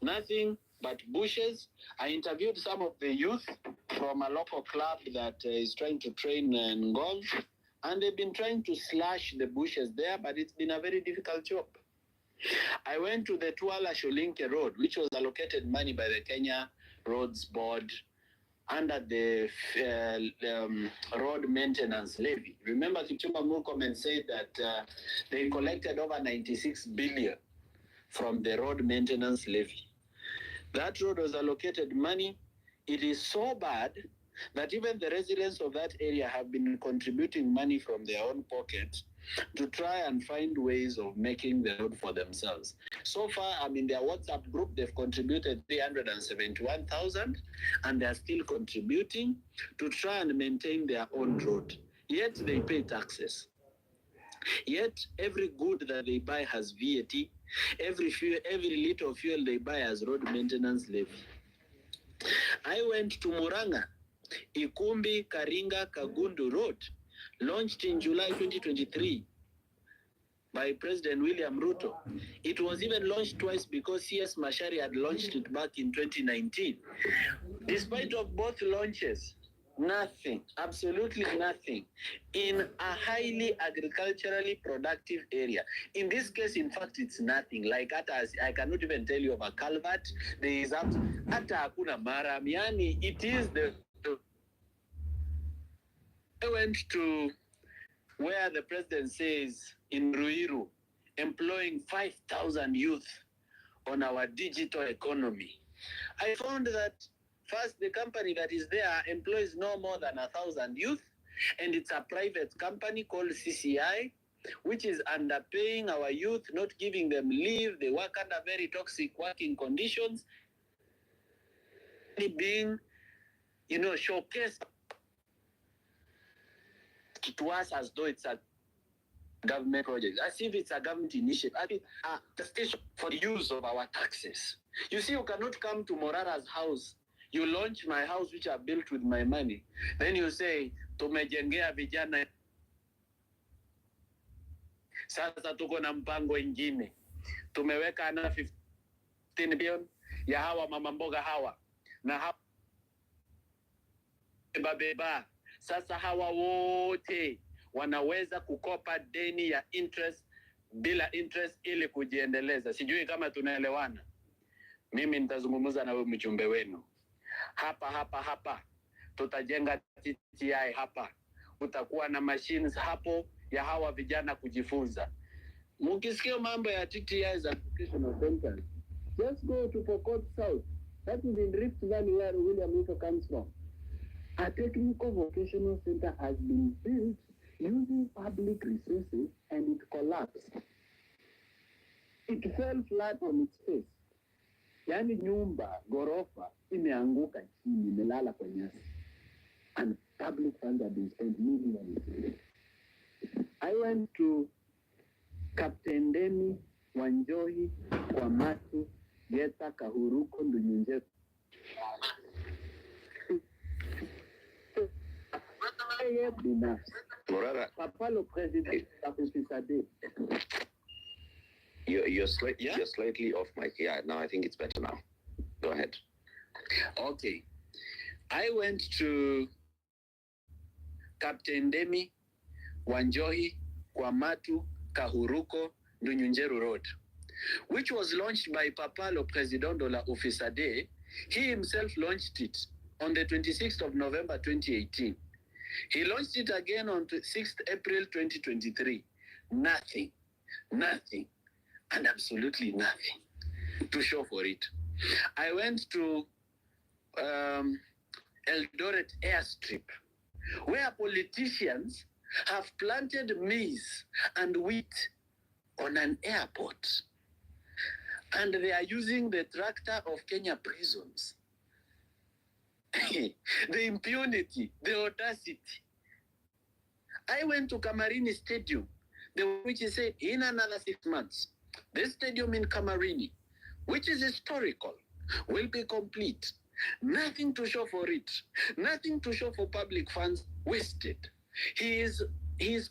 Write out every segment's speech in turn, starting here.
Nothing but bushes. I interviewed some of the youth from a local club that is trying to train Ngong, and they've been trying to slash the bushes there, but it's been a very difficult job. I went to the Tuala Sholinke Road, which was allocated money by the Kenya Roads Board under the road maintenance levy. Remember, Kipchumba Murkomen said that they collected over 96 billion from the road maintenance levy. That road was allocated money. It is so bad that even the residents of that area have been contributing money from their own pocket to try and find ways of making the road for themselves. So far, in their WhatsApp group, they've contributed 371,000, and they're still contributing to try and maintain their own road. Yet they pay taxes. Yet every good that they buy has VAT. Every liter of fuel they buy has road maintenance levy. I went to Muranga, Ikumbi, Karinga, Kagundu Road, launched in July 2023 by President William Ruto. It was even launched twice because CS Mashari had launched it back in 2019. Despite of both launches, nothing, absolutely nothing, in a highly agriculturally productive area. In this case, in fact, it's nothing. Like I cannot even tell you of a culvert. There is hata hakuna maram. Yani, it is the. I went to where the president says in Ruiru, employing 5,000 youth on our digital economy. I found that first, the company that is there employs no more than 1,000 youth, and it's a private company called CCI, which is underpaying our youth, not giving them leave. They work under very toxic working conditions, being, showcased to us as though it's a government project, as if it's a government initiative, as if the station for the use of our taxes. You see, you cannot come to Morara's house. You launch my house, which I built with my money. Then you say, tumejengea vijana. Sasa tuko na mpango ingine. Tumeweka na 15 billion ya hawa mama mboga hawa. Na hawa beba. Sasa hawa wote wanaweza kukopa deni ya interest bila interest ili kujiendeleza. Sijui kama tunaelewana. Mimi nitazungumza na wewe mjumbe wenu. Hapa tutajenga TTI hapa. Utakuwa na machines hapo ya hawa vijana kujifunza. Mkisikia mambo ya TTI za educational centers, just go to Pokot South. That is in Rift Valley where William Ruto comes from. A technical vocational center has been built using public resources and it collapsed. It fell flat on its face. Yani nyumba, gorofa, imeanguka chini, imelala kwa nyasi. And public funds have been spent millions. I went to Captain Demi, Wanjohi, Kwamatu, Geta, Kahuruko, Ndunyunje. Morara, Papalo President Afisade. You're slightly off mic. Yeah, now I think it's better now. Go ahead. Okay. I went to Captain Demi, Wanjohi, Kwamatu, Kahuruko, Ndunyunjeru Road, which was launched by Papalo President Ola Ofisade. He himself launched it on the 26th of November 2018. He launched it again on 6th April 2023. Nothing, and absolutely nothing to show for it. I went to Eldoret Airstrip, where politicians have planted maize and wheat on an airport. And they are using the tractor of Kenya prisons. The impunity, the audacity. I went to Kamarini Stadium, which is said in another 6 months, this stadium in Kamarini, which is historical, will be complete. Nothing to show for it. Nothing to show for public funds wasted. His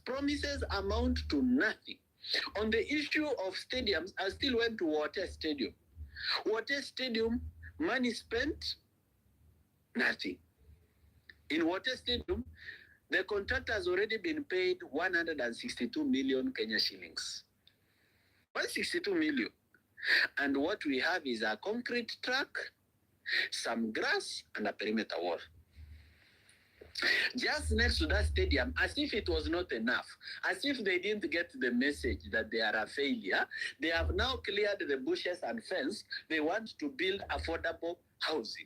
promises amount to nothing. On the issue of stadiums, I still went to Water Stadium. Water Stadium, money spent, nothing. In Water Stadium, the contractor has already been paid 162 million Kenya shillings. 162 million. And what we have is a concrete track, some grass, and a perimeter wall. Just next to that stadium, as if it was not enough, as if they didn't get the message that they are a failure, they have now cleared the bushes and fence. They want to build affordable housing.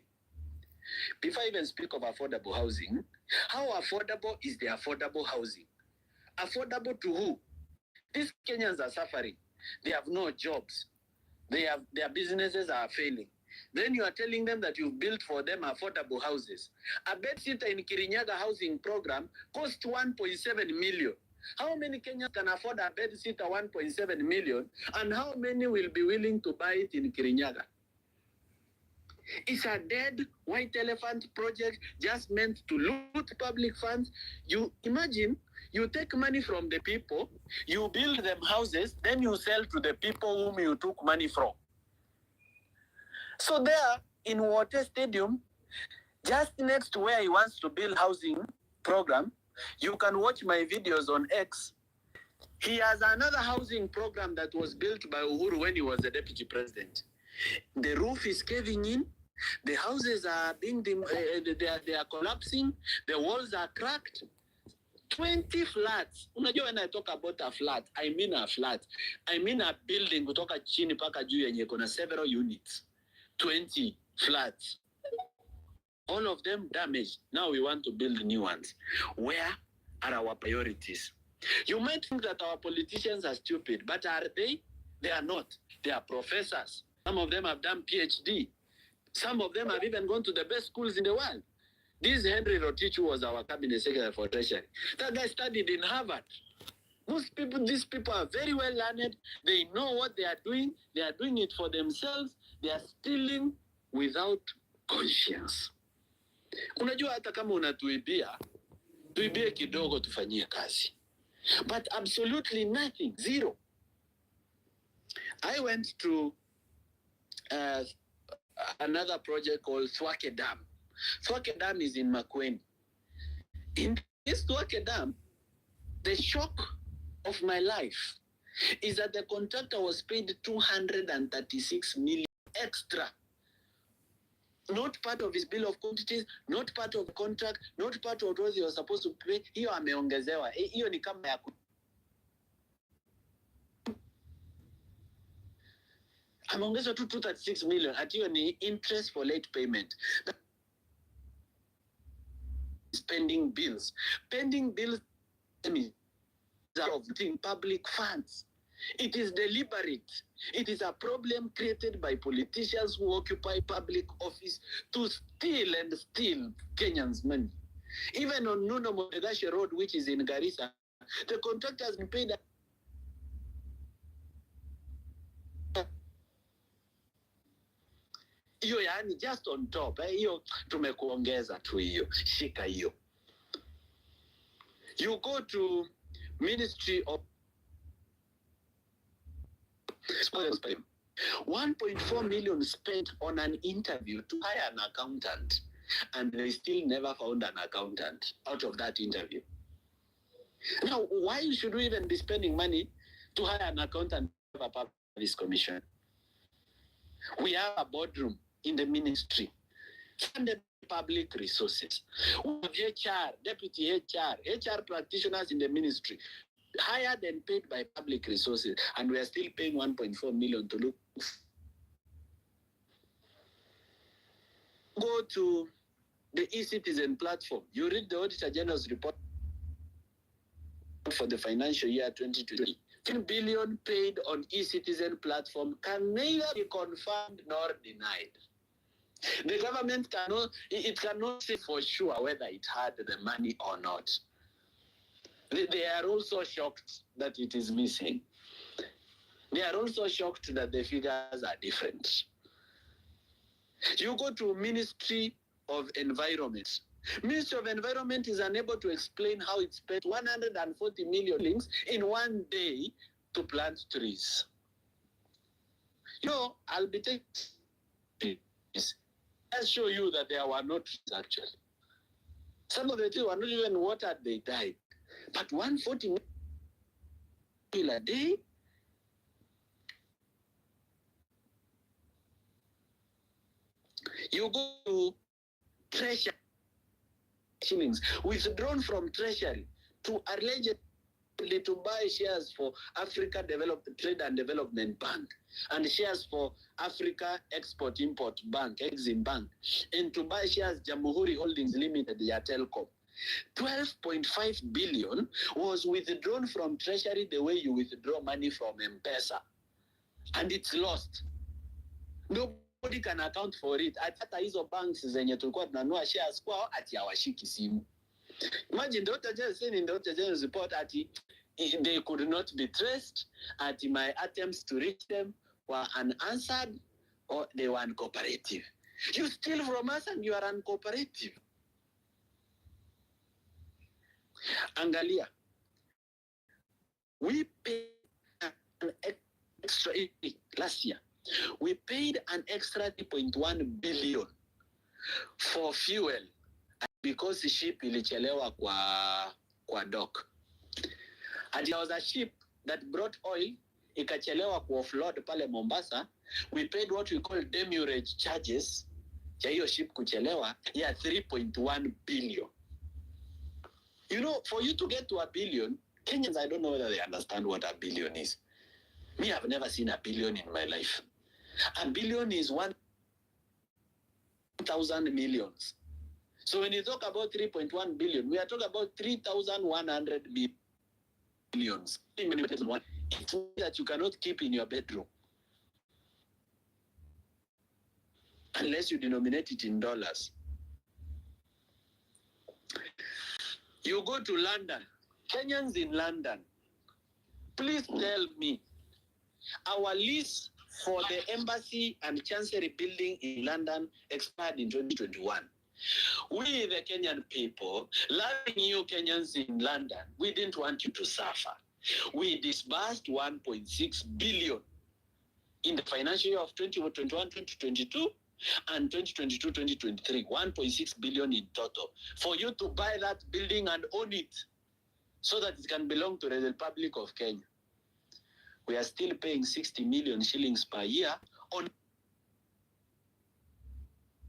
Before I even speak of affordable housing, how affordable is the affordable housing? Affordable to who? These Kenyans are suffering. They have no jobs. Their businesses are failing. Then you are telling them that you've built for them affordable houses. A bedsitter in Kirinyaga housing program costs 1.7 million. How many Kenyans can afford a bedsitter 1.7 million? And how many will be willing to buy it in Kirinyaga? It's a dead white elephant project just meant to loot public funds. You imagine, you take money from the people, you build them houses, then you sell to the people whom you took money from. So there, in Water Stadium, just next to where he wants to build housing program, you can watch my videos on X. He has another housing program that was built by Uhuru when he was the deputy president. The roof is caving in. The houses are being, they are collapsing. The walls are cracked. 20 flats. Unajua, when I talk about a flat, I mean a flat. I mean a building kutoka chini paka juu yenye kuna several units. 20 flats. All of them damaged. Now we want to build new ones. Where are our priorities? You might think that our politicians are stupid, but are they? They are not. They are professors. Some of them have done PhD. Some of them have even gone to the best schools in the world. This Henry Rotich was our cabinet secretary for treasury. That guy studied in Harvard. These people are very well learned. They know what they are doing. They are doing it for themselves. They are stealing without conscience. Unajua, hata kama unatuibia, tuibie kidogo tufanyie kazi. But absolutely nothing, zero. I went to another project called Thwake Dam. Thwake Dam is in Makueni. In this Thwake Dam, the shock of my life is that the contractor was paid 236 million extra. Not part of his bill of quantities, not part of the contract, not part of what he was supposed to pay. Hiyo ameongezewa. Hiyo ni kama ya ameongezwa tu 236 million. At hiyo ni interest for late payment. Spending bills. Pending bills of public funds. It is deliberate. It is a problem created by politicians who occupy public office to steal Kenyans' money. Even on Nuno Modedashi Road, which is in Garissa, the contractor has been paid. Hiyo yani just on top. Hiyo tumekuongeza tu hiyo. Shika hiyo. You go to Ministry of 1.4 million spent on an interview to hire an accountant, and they still never found an accountant out of that interview. Now, why should we even be spending money to hire an accountant of a public service commission? We have a boardroom in the ministry, funded public resources. We have HR, deputy HR practitioners in the ministry, hired and paid by public resources, and we are still paying 1.4 million to look. Go to the e-citizen platform. You read the Auditor General's report for the financial year 2020. 10 billion paid on e-citizen platform can neither be confirmed nor denied. The government cannot say for sure whether it had the money or not. They are also shocked that it is missing. They are also shocked that the figures are different. You go to Ministry of Environment. Ministry of Environment is unable to explain how it spent 140 million links in one day to plant trees. I'll be taking this. I'll show you that there were not actually. Some of the trees were not even watered, they died. But 140 a day? You go to Treasury shillings, withdrawn from Treasury to allegedly to buy shares for Africa Trade and Development Bank and shares for Africa Export-Import Bank, Exim Bank, and to buy shares Jamhuri Holdings Limited, Yatelco. 12.5 billion was withdrawn from Treasury the way you withdraw money from M-Pesa. And it's lost. Nobody can account for it. Hata hizo banks zenye tulikuwa tunanua shares kwao ati hawashiki simu. Imagine the Dr. General saying in the Dr. General's report that they could not be traced, at my attempts to reach them were unanswered or they were uncooperative. You steal from us and you are uncooperative. Angalia, we paid an extra last year. We paid an extra 3.1 billion for fuel because the ship ilichelewa kwa dock. And there was a ship that brought oil, ikachelewa ku offload pale Mombasa. We paid what we call demurrage charges ya hiyo ship kuchelewa ya 3.1 billion. For you to get to a billion, Kenyans, I don't know whether they understand what a billion is. Me, I've never seen a billion in my life. A billion is 1,000 millions. So when you talk about 3.1 billion, we are talking about 3,100 millions. It's that you cannot keep in your bedroom. Unless you denominate it in dollars. You go to London, Kenyans in London, please tell me, our lease for the embassy and chancery building in London expired in 2021. We, the Kenyan people, loving you Kenyans in London, we didn't want you to suffer. We disbursed 1.6 billion in the financial year of 2021-2022 and 2022-2023, 1.6 billion in total for you to buy that building and own it so that it can belong to the Republic of Kenya. We are still paying 60 million shillings per year on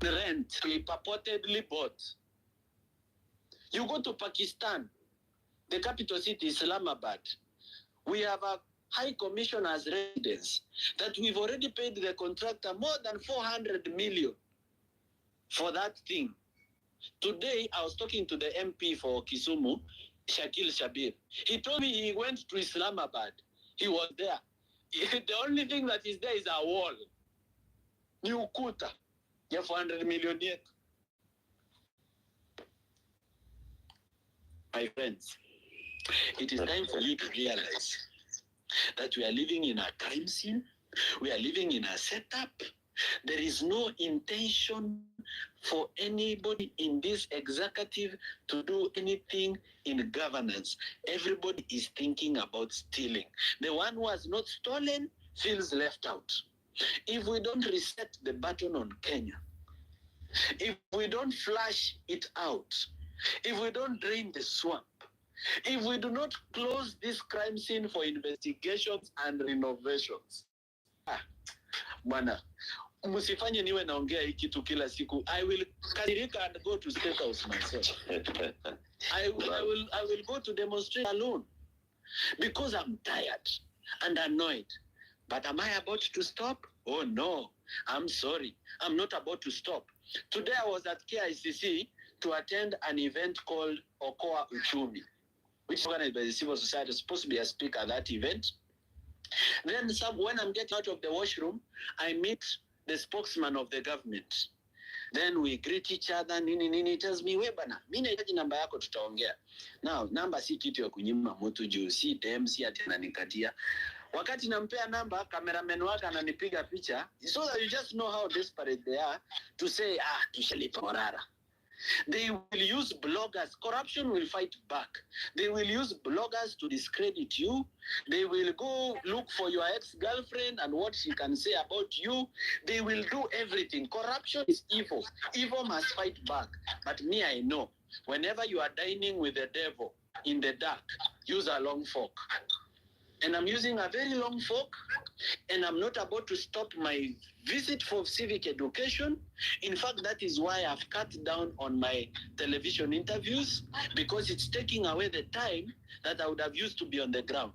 rent we purportedly bought. You go to Pakistan, the capital city Islamabad. We have a High Commissioner's residence that we've already paid the contractor more than 400 million for that thing. Today, I was talking to the MP for Kisumu, Shakil Shabir. He told me he went to Islamabad. He was there. The only thing that is there is a wall. New Kuta. You have 400 million yet. My friends, it is time for you to realize that we are living in a crime scene. We are living in a setup. There is no intention for anybody in this executive to do anything in governance. Everybody is thinking about stealing. The one who has not stolen feels left out. If we don't reset the button on Kenya, if we don't flush it out, if we don't drain the swamp, if we do not close this crime scene for investigations and renovations, bwana, msifanye niwe naongea hii kitu kila siku. I will kasirika and go to State House myself. I will go to demonstrate alone because I'm tired and annoyed. But am I about to stop? Oh no, I'm sorry. I'm not about to stop. Today I was at KICC to attend an event called Okoa Uchumi, which is organized by the civil society. I'm supposed to be a speaker at that event. Then when I'm getting out of the washroom, I meet the spokesman of the government. Then we greet each other, nini, tells me, we bana, mimi nahitaji namba yako tutaongea. Now, namba si kitu ya kunyima mtu juu, si dem, si ati ananikatia. Wakati nampea namba, cameraman wake ananipiga picha, so that you just know how desperate they are to say, tushalipa morara. They will use bloggers. Corruption will fight back. They will use bloggers to discredit you. They will go look for your ex-girlfriend and what she can say about you. They will do everything. Corruption is evil. Evil must fight back. But me, I know, whenever you are dining with the devil in the dark, use a long fork. And I'm using a very long fork, and I'm not about to stop my visit for civic education. In fact, that is why I've cut down on my television interviews, because it's taking away the time that I would have used to be on the ground.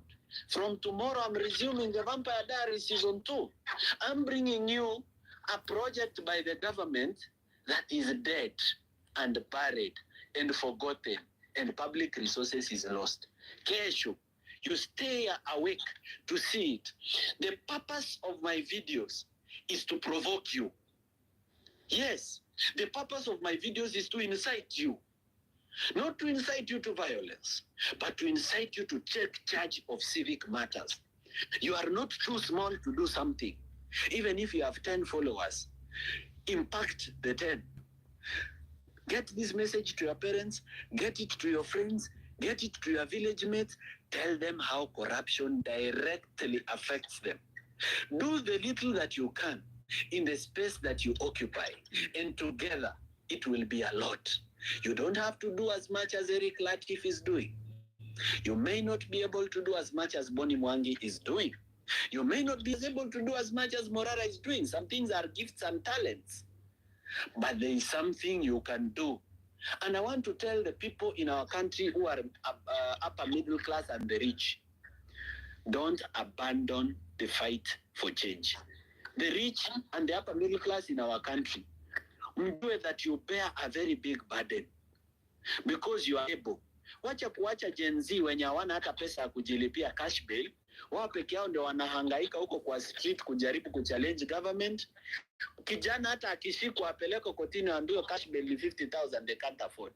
From tomorrow, I'm resuming the Vampire Diaries Season 2. I'm bringing you a project by the government that is dead and buried and forgotten, and public resources is lost. Kesho, you stay awake to see it. The purpose of my videos is to provoke you. Yes, the purpose of my videos is to incite you. Not to incite you to violence, but to incite you to take charge of civic matters. You are not too small to do something. Even if you have 10 followers, impact the 10. Get this message to your parents, get it to your friends, get it to your village mates. Tell them how corruption directly affects them. Do the little that you can in the space that you occupy, and together it will be a lot. You don't have to do as much as Eric Latif is doing. You may not be able to do as much as Bonnie Mwangi is doing. You may not be able to do as much as Morara is doing. Some things are gifts and talents. But there is something you can do. And I want to tell the people in our country who are upper middle class and the rich, don't abandon the fight for change. The rich and the upper middle class in our country, mjue that you bear a very big burden because you are able. Wacha Gen Z wenye hawana hata pesa ya kujilipia cash bail, wao peke yao ndio wanahangaika huko kwa street kujaribu kuchallenge government. Kijana hata akishikwa apeleko kotini ambiwe cash bail 50,000, they can't afford.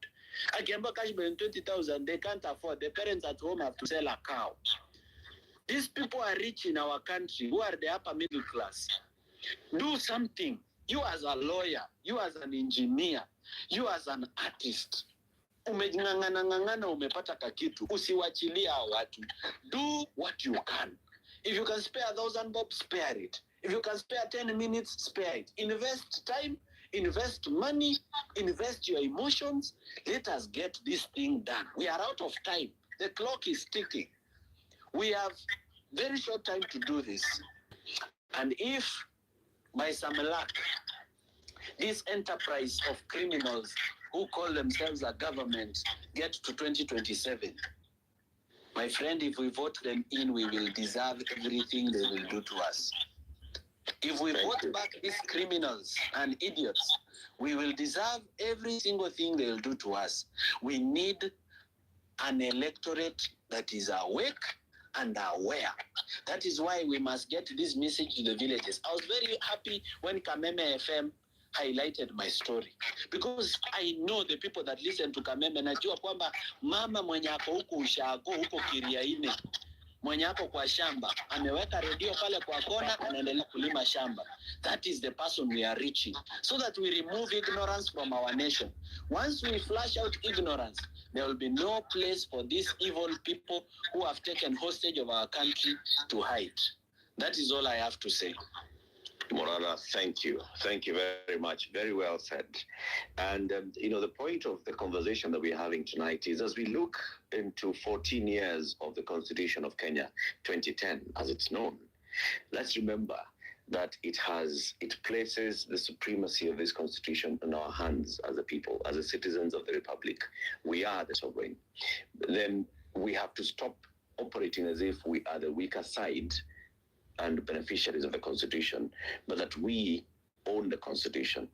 Akiambiwa cash bail 20,000, they can't afford. The parents at home have to sell a cow. These people are rich in our country who are the upper middle class. Do something. You as a lawyer, you as an engineer, you as an artist. Umeng'ang'ana umepata kakitu, usiwachilie hao watu. Do what you can. If you can spare 1,000 bob, spare it. If you can spare 10 minutes, spare it. Invest time, invest money, invest your emotions. Let us get this thing done. We are out of time. The clock is ticking. We have very short time to do this. And if, by some luck, this enterprise of criminals who call themselves a government get to 2027, my friend, if we vote them in, we will deserve everything they will do to us. If we vote back these criminals and idiots, we will deserve every single thing they will do to us. We need an electorate that is awake and aware. That is why we must get this message to the villages. I was very happy when Kameme FM highlighted my story, because I know the people that listen to Kameme. Najua kwamba mama mwenye ako huku ushago huko Kiriaine, mwenye ako kwa shamba, ameweka redio pale kwa kona, anaendelea kulima shamba. That is the person we are reaching, so that we remove ignorance from our nation. Once we flush out ignorance, there will be no place for these evil people who have taken hostage of our country to hide. That is all I have to say. Morara, thank you. Thank you very much. Very well said. And, the point of the conversation that we're having tonight is, as we look into 14 years of the Constitution of Kenya, 2010, as it's known, let's remember that it places the supremacy of this Constitution in our hands as a people, as the citizens of the Republic. We are the sovereign. Then we have to stop operating as if we are the weaker side and beneficiaries of the Constitution, but that we own the Constitution.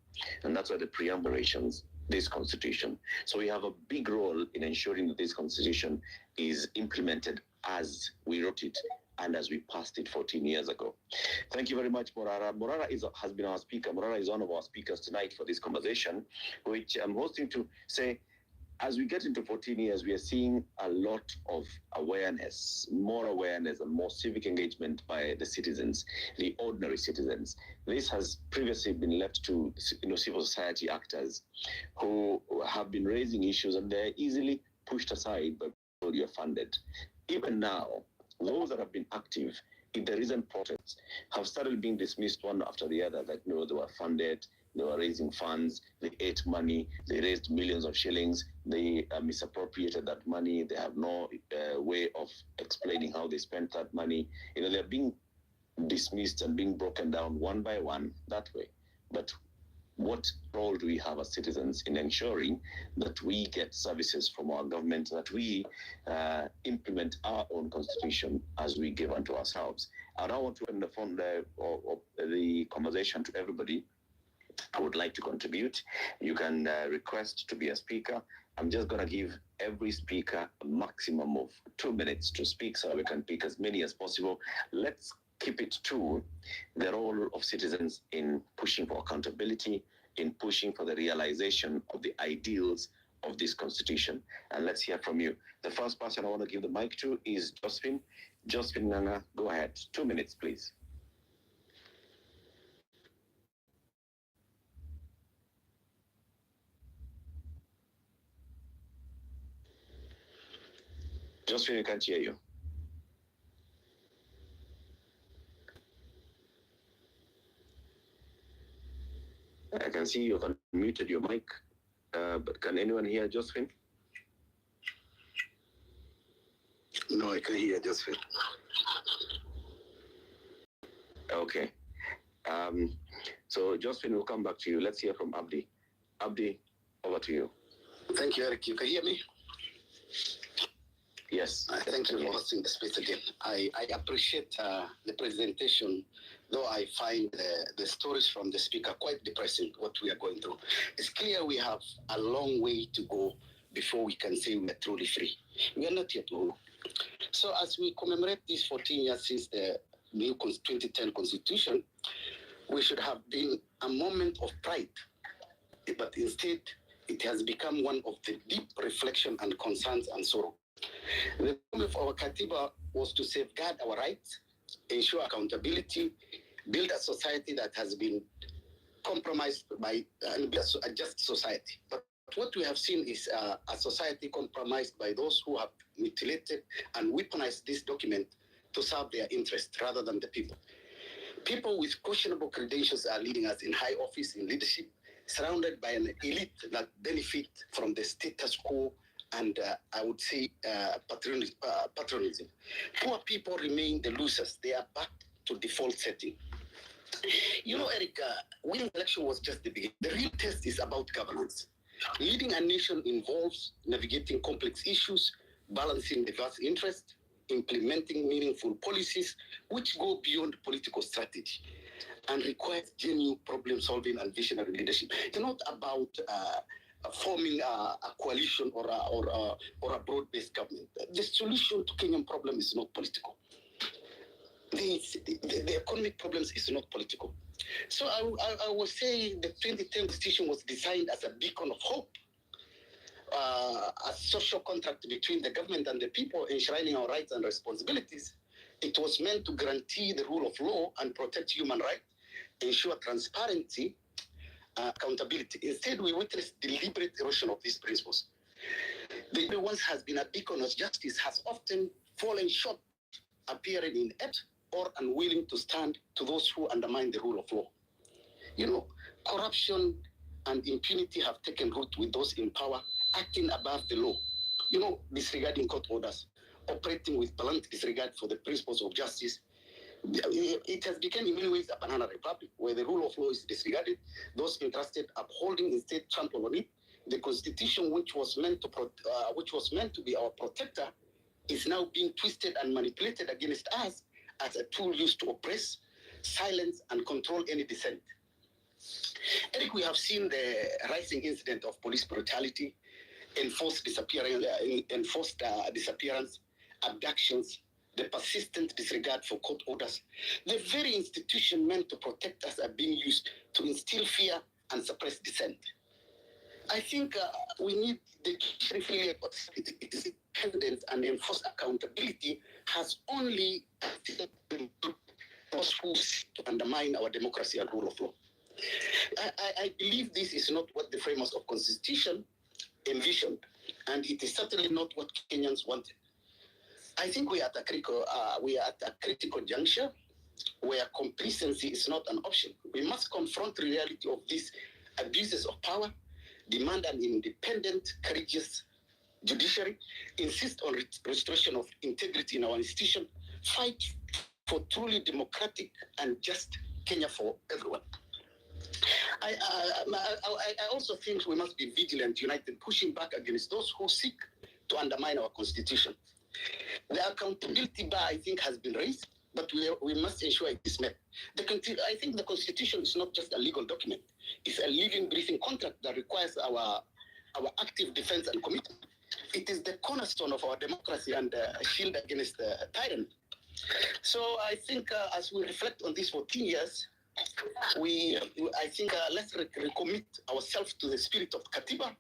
And that's why the preamble mentions this Constitution. So we have a big role in ensuring that this Constitution is implemented as we wrote it and as we passed it 14 years ago. Thank you very much, Morara. Morara has been our speaker. Morara is one of our speakers tonight for this conversation, which I'm hosting to say, as we get into 14 years, we are seeing a lot of awareness, more awareness and more civic engagement by the citizens, the ordinary citizens. This has previously been left to civil society actors who have been raising issues, and they're easily pushed aside by people you're funded. Even now, those that have been active, if there isn't protests, have started being dismissed one after the other, that they were funded, they were raising funds, they ate money, they raised millions of shillings, they misappropriated that money, they have no way of explaining how they spent that money. They're being dismissed and being broken down one by one that way. But what role do we have as citizens in ensuring that we get services from our government, that we implement our own constitution as we give unto ourselves? I now want to open the conversation to everybody. I would like to contribute. You can request to be a speaker. I'm just going to give every speaker a maximum of 2 minutes to speak so we can pick as many as possible. Let's keep it to the role of citizens in pushing for accountability, in pushing for the realization of the ideals of this constitution. And let's hear from you. The first person I want to give the mic to is Josephine. Josephine Nganga, go ahead. 2 minutes, please. Josephine, we can't hear you. I can see you've unmuted your mic, but can anyone hear Josephine? No, I can hear Josephine. Okay. So Josephine, we'll come back to you. Let's hear from Abdi. Abdi, over to you. Thank you, Eric. You can hear me? Yes. Thank you for hosting the space again. I appreciate the presentation, though I find the stories from the speaker quite depressing, what we are going through. It's clear we have a long way to go before we can say we are truly free. We are not yet home. So as we commemorate these 14 years since the new 2010 Constitution, we should have been a moment of pride. But instead, it has become one of the deep reflection and concerns and sorrow. The goal of our Katiba was to safeguard our rights, ensure accountability, build a society that has been compromised by and be a just society. But what we have seen is a society compromised by those who have mutilated and weaponized this document to serve their interests rather than the people. People with questionable credentials are leading us in high office, in leadership, surrounded by an elite that benefit from the status quo and I would say patronism. Poor people remain the losers. They are back to default setting. Eric, winning election was just the beginning. The real test is about governance. Leading a nation involves navigating complex issues, balancing diverse interests, implementing meaningful policies which go beyond political strategy and requires genuine problem solving and visionary leadership. It's not about forming a coalition or a broad-based government. The solution to Kenyan problem is not political. The economic problems is not political. So I will say the 2010 Constitution was designed as a beacon of hope, a social contract between the government and the people, enshrining our rights and responsibilities. It was meant to guarantee the rule of law and protect human rights, ensure transparency, accountability. Instead, we witnessed deliberate erosion of these principles. The EU once has been a beacon of justice has often fallen short, appearing inept or unwilling to stand to those who undermine the rule of law. Corruption and impunity have taken root with those in power, acting above the law, disregarding court orders, operating with blunt disregard for the principles of justice. It has become in many ways a banana republic where the rule of law is disregarded, those entrusted upholding instead trample on it. The Constitution, which was meant to be our protector, is now being twisted and manipulated against us as a tool used to oppress, silence, and control any dissent. Eric, we have seen the rising incident of police brutality, enforced disappearance, abductions, the persistent disregard for court orders. The very institution meant to protect us are being used to instill fear and suppress dissent. I think we need the judiciary it is independent and enforced accountability has only those who seek to undermine our democracy and rule of law. I believe this is not what the framers of Constitution envisioned, and it is certainly not what Kenyans wanted. I think we are at a critical juncture where complacency is not an option. We must confront the reality of these abuses of power, demand an independent, courageous judiciary, insist on restoration of integrity in our institution, fight for truly democratic and just Kenya for everyone. I also think we must be vigilant, united, pushing back against those who seek to undermine our constitution. The accountability bar, I think, has been raised, but we must ensure it is met. I think the constitution is not just a legal document. It's a living, breathing contract that requires our active defense and commitment. It is the cornerstone of our democracy and a shield against the tyrant. So I think as we reflect on these 14 years, let's recommit ourselves to the spirit of Katiba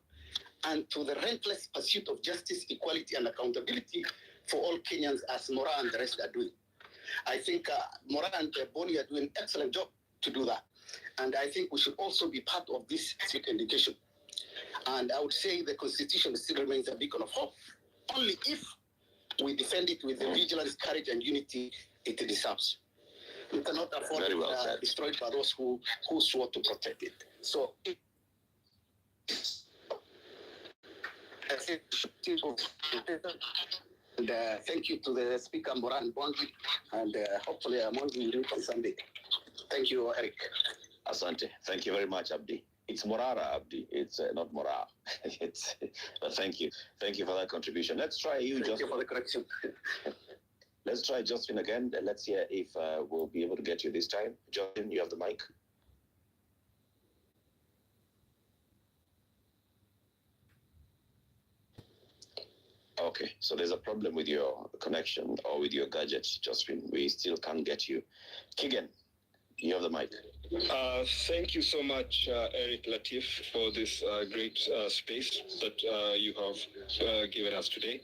and to the relentless pursuit of justice, equality, and accountability for all Kenyans, as Mora and the rest are doing. I think Mora and Boni are doing an excellent job to do that. And I think we should also be part of this civic education. And I would say the Constitution still remains a beacon of hope, only if we defend it with the vigilance, courage, and unity it deserves. We cannot afford to be destroyed by those who swore to protect it. So, and thank you to the Speaker, Moran Bondi, and hopefully Mondi will do it on Sunday. Thank you, Eric. Asante. Thank you very much, Abdi. It's Morara, Abdi. It's not Mora. But thank you. Thank you for that contribution. Let's try you, Justin. Thank you for the correction. Let's try Justin again. Let's hear if we'll be able to get you this time. Justin, you have the mic. Okay, so there's a problem with your connection or with your gadget, Justin. We still can't get you. Keegan, you have the mic. Thank you so much, Eric Latif, for this great space that you have given us today.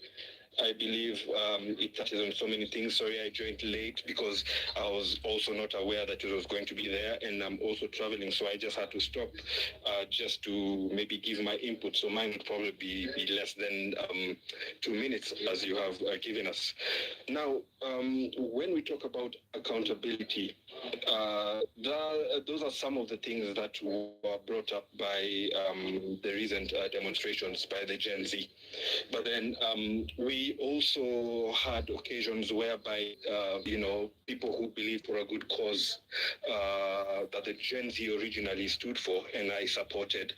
I believe it touches on so many things. Sorry, I joined late because I was also not aware that it was going to be there, and I'm also traveling, so I just had to stop just to maybe give my input. So mine would probably be less than 2 minutes, as you have given us. Now, when we talk about accountability, those are some of the things that were brought up by the recent demonstrations by the Gen Z. But then we also had occasions whereby, people who believe for a good cause that the Gen Z originally stood for, and I supported,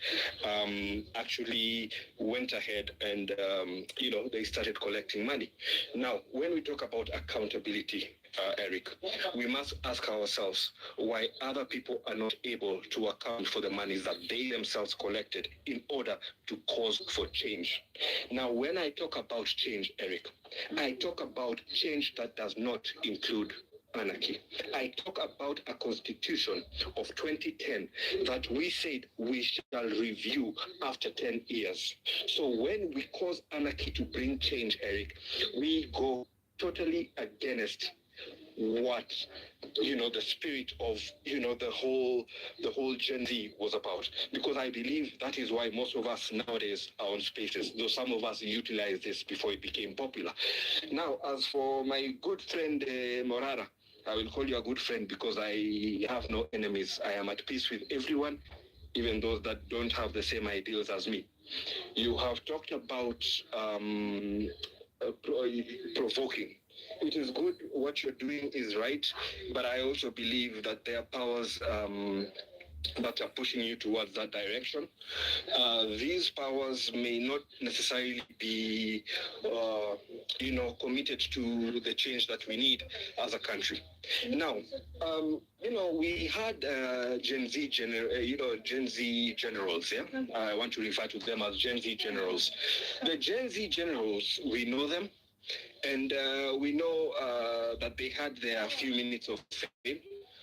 actually went ahead and, they started collecting money. Now, when we talk about accountability, Eric, we must ask ourselves why other people are not able to account for the monies that they themselves collected in order to cause for change. Now, when I talk about change, Eric, I talk about change that does not include anarchy. I talk about a constitution of 2010 that we said we shall review after 10 years. So when we cause anarchy to bring change, Eric, we go totally against what the spirit of the whole Gen Z was about, because I believe that is why most of us nowadays are on spaces, though some of us utilized this before it became popular. Now, as for my good friend Morara, I will call you a good friend because I have no enemies. I am at peace with everyone, even those that don't have the same ideals as me. You have talked about provoking. It is good, what you're doing is right, but I also believe that there are powers that are pushing you towards that direction. These powers may not necessarily be, committed to the change that we need as a country. Now, we had Gen Z generals. Yeah, I want to refer to them as Gen Z generals. The Gen Z generals, we know them. And we know that they had their few minutes of fame,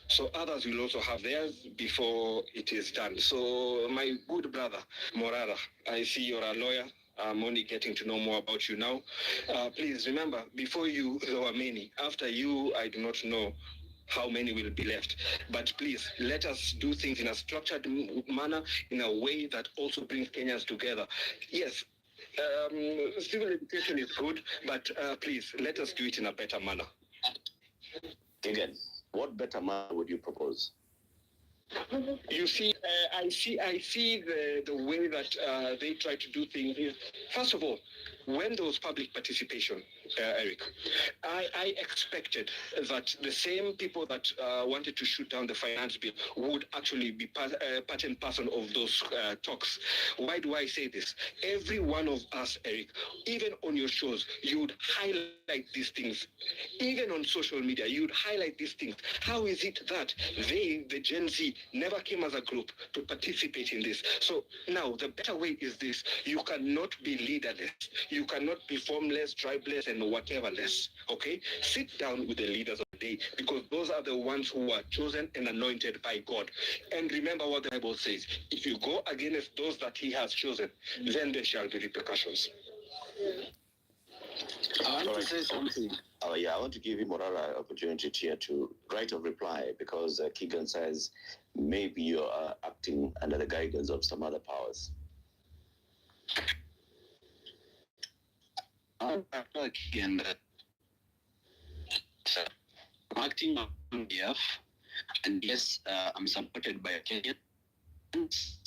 so others will also have theirs before it is done. So my good brother, Morara, I see you're a lawyer. I'm only getting to know more about you now. Please remember, before you, there were many. After you, I do not know how many will be left. But please, let us do things in a structured manner, in a way that also brings Kenyans together. Yes, civil education is good, but please, let us do it in a better manner. Again, what better manner would you propose? You see, I see the way that they try to do things is, first of all, when there was public participation, Eric, I expected that the same people that wanted to shoot down the finance bill would actually be part and parcel of those talks. Why do I say this? Every one of us, Eric, even on your shows, you would highlight these things. Even on social media, you would highlight these things. How is it that they, the Gen Z, never came as a group to participate in this? So now the better way is this: you cannot be leaderless, you cannot be formless, tribeless, and whatever less. Okay, sit down with the leaders of the day, because those are the ones who are chosen and anointed by God. And remember what the Bible says: if you go against those that He has chosen, then there shall be repercussions. I want to say something. I want to give him Morara opportunity here to write a reply, because Keegan says maybe you're acting under the guidance of some other powers. I'm Keegan that I'm acting on behalf, and yes, I'm supported by Kenyans.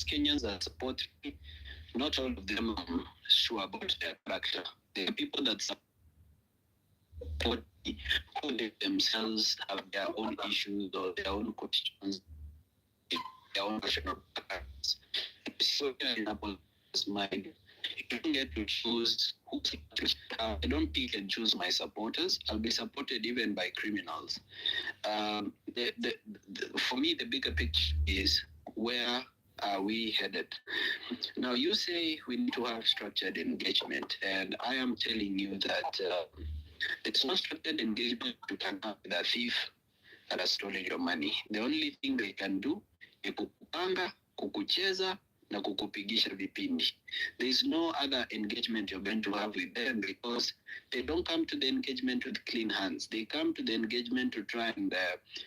Kenyans are supporting me. Not all of them are sure about their character. There are people that support me who they themselves have their own issues or their own questions, their own national characters. So in Apple's mind, you don't get to choose who to I don't pick and choose my supporters. I'll be supported even by criminals. For me, the bigger picture is, where are we headed? Now, you say we need to have structured engagement, and I am telling you that it's not structured engagement you can have with a thief that has stolen your money. The only thing they can do is kukupanga, kukucheza, na kukupigisha vipindi. There is no other engagement you're going to have with them, because they don't come to the engagement with clean hands. They come to the engagement to try and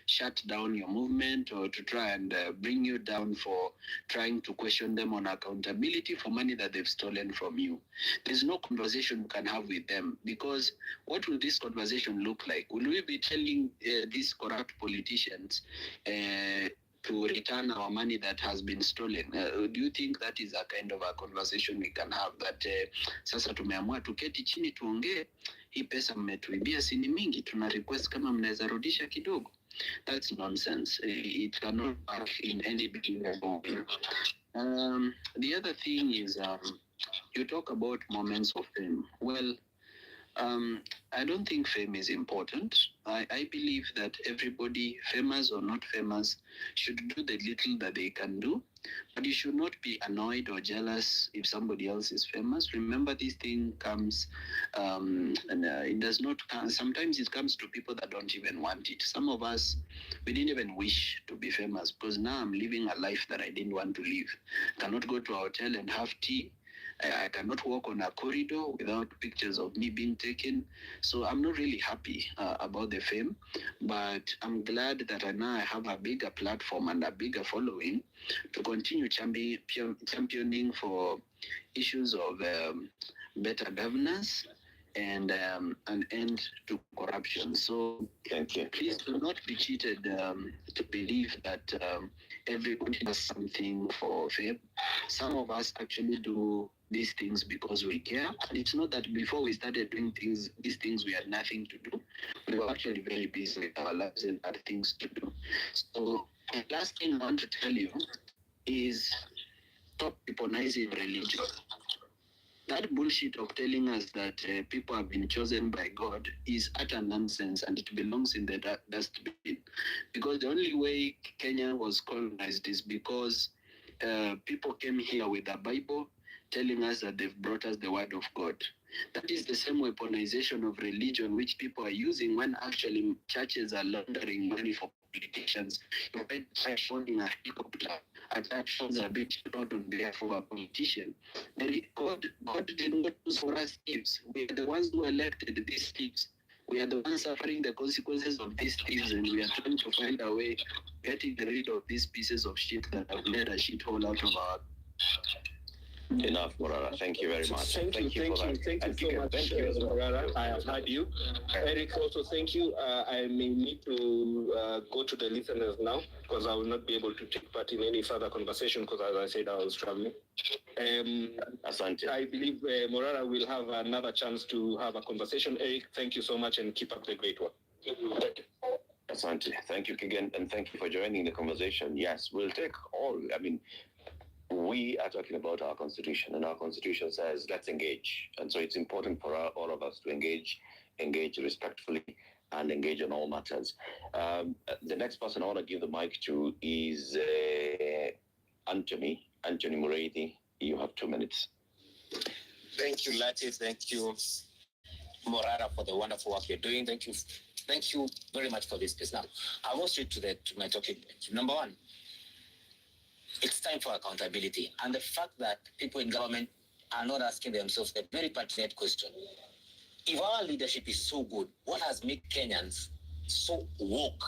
shut down your movement, or to try and bring you down for trying to question them on accountability for money that they've stolen from you. There's no conversation you can have with them, because what will this conversation look like? Will we be telling these corrupt politicians to return our money that has been stolen? Do you think that is a kind of a conversation we can have, that sasa tumeamua tuketi chini tuongee, hii pesa mmetuibia sini mingi, tuna request kama mnaweza rudisha kidogo? That's nonsense. It cannot work in any beginning. The other thing is, you talk about moments of fame. Well, I don't think fame is important. I believe that everybody, famous or not famous, should do the little that they can do. But you should not be annoyed or jealous if somebody else is famous. Remember, this thing comes, and it does not come. Sometimes it comes to people that don't even want it. Some of us, we didn't even wish to be famous, because now I'm living a life that I didn't want to live. I cannot go to a hotel and have tea. I cannot walk on a corridor without pictures of me being taken. So I'm not really happy about the fame, but I'm glad that now I have a bigger platform and a bigger following to continue championing for issues of better governance and an end to corruption. So please do not be cheated to believe that everybody does something for fame. Some of us actually do these things because we care. And it's not that before we started doing these things, we had nothing to do. We were actually very busy with our lives and had things to do. So the last thing I want to tell you is, stop demonizing religion. That bullshit of telling us that people have been chosen by God is utter nonsense, and it belongs in the dustbin. Because the only way Kenya was colonized is because people came here with the Bible telling us that they've brought us the word of God. That is the same weaponization of religion which people are using when actually churches are laundering money for politicians. You might try showing a helicopter, attractions a bit not on behalf of a politician. God did not choose for us thieves. We are the ones who elected these thieves. We are the ones suffering the consequences of these thieves, and we are trying to find a way getting rid of these pieces of shit that have made a shithole out of our. Enough, Morara. Thank you very much. Thank you so much, Morara. I have heard you. Eric, also thank you. I may need to go to the listeners now because I will not be able to take part in any further conversation because, as I said, I was traveling. Asante. I believe Morara will have another chance to have a conversation. Eric, thank you so much and keep up the great work. Asante. Thank you, Kigen, and thank you for joining the conversation. Yes, we'll take all. We are talking about our constitution, and our constitution says let's engage. And so it's important for all of us to engage respectfully, and engage on all matters. The next person I want to give the mic to is Anthony Muredi. You have 2 minutes. Thank you, Latif. Thank you, Morara, for the wonderful work you're doing. Thank you very much for this piece. Now, I will straight to my talking point. Number one, it's time for accountability. And the fact that people in government are not asking themselves a very pertinent question. If our leadership is so good, what has made Kenyans so woke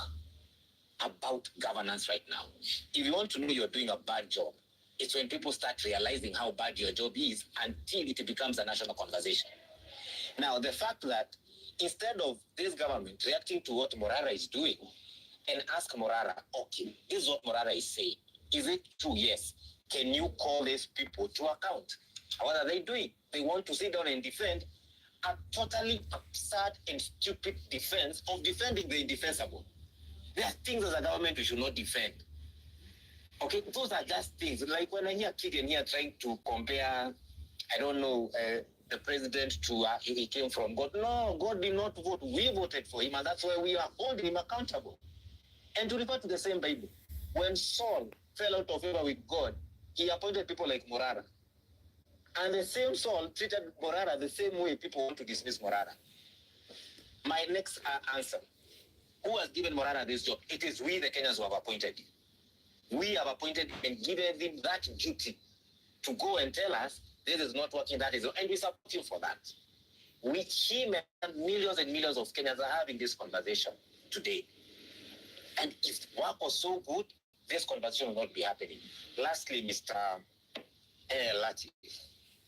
about governance right now? If you want to know you're doing a bad job, it's when people start realizing how bad your job is until it becomes a national conversation. Now, the fact that instead of this government reacting to what Morara is doing and ask Morara, okay, this is what Morara is saying. Is it true? Yes. Can you call these people to account? What are they doing? They want to sit down and defend a totally absurd and stupid defense of defending the indefensible. There are things as a government we should not defend. Okay, those are just things. Like when I hear Kigen here trying to compare, the president to he came from God. No, God did not vote. We voted for him, and that's why we are holding him accountable. And to refer to the same Bible, when Saul fell out of favor with God, he appointed people like Morara. And the same Saul treated Morara the same way people want to dismiss Morara. My next answer, who has given Morara this job? It is we, the Kenyans, who have appointed him. We have appointed him and given him that duty to go and tell us this is not working, that is, and we support him for that. Him and millions of Kenyans are having this conversation today. And if work was so good, this conversation will not be happening. Lastly, Mr. Latif,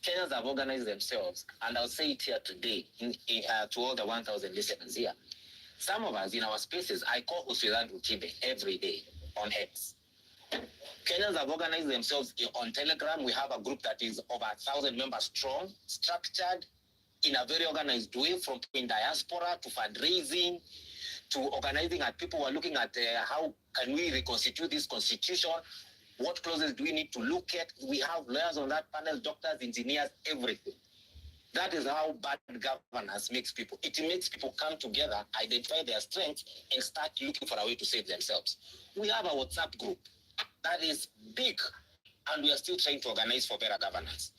Kenyans have organized themselves, and I'll say it here today to all the 1,000 listeners here. Some of us in our spaces, I call Usulan Rutibe every day on X. Kenyans have organized themselves on Telegram. We have a group that is over 1,000 members strong, structured in a very organized way, from in Diaspora to fundraising to organizing at people who are looking at how can we reconstitute this constitution, what clauses do we need to look at. We have lawyers on that panel, doctors, engineers, everything. That is how bad governance makes people. It makes people come together, identify their strengths, and start looking for a way to save themselves. We have a WhatsApp group that is big, and we are still trying to organize for better governance.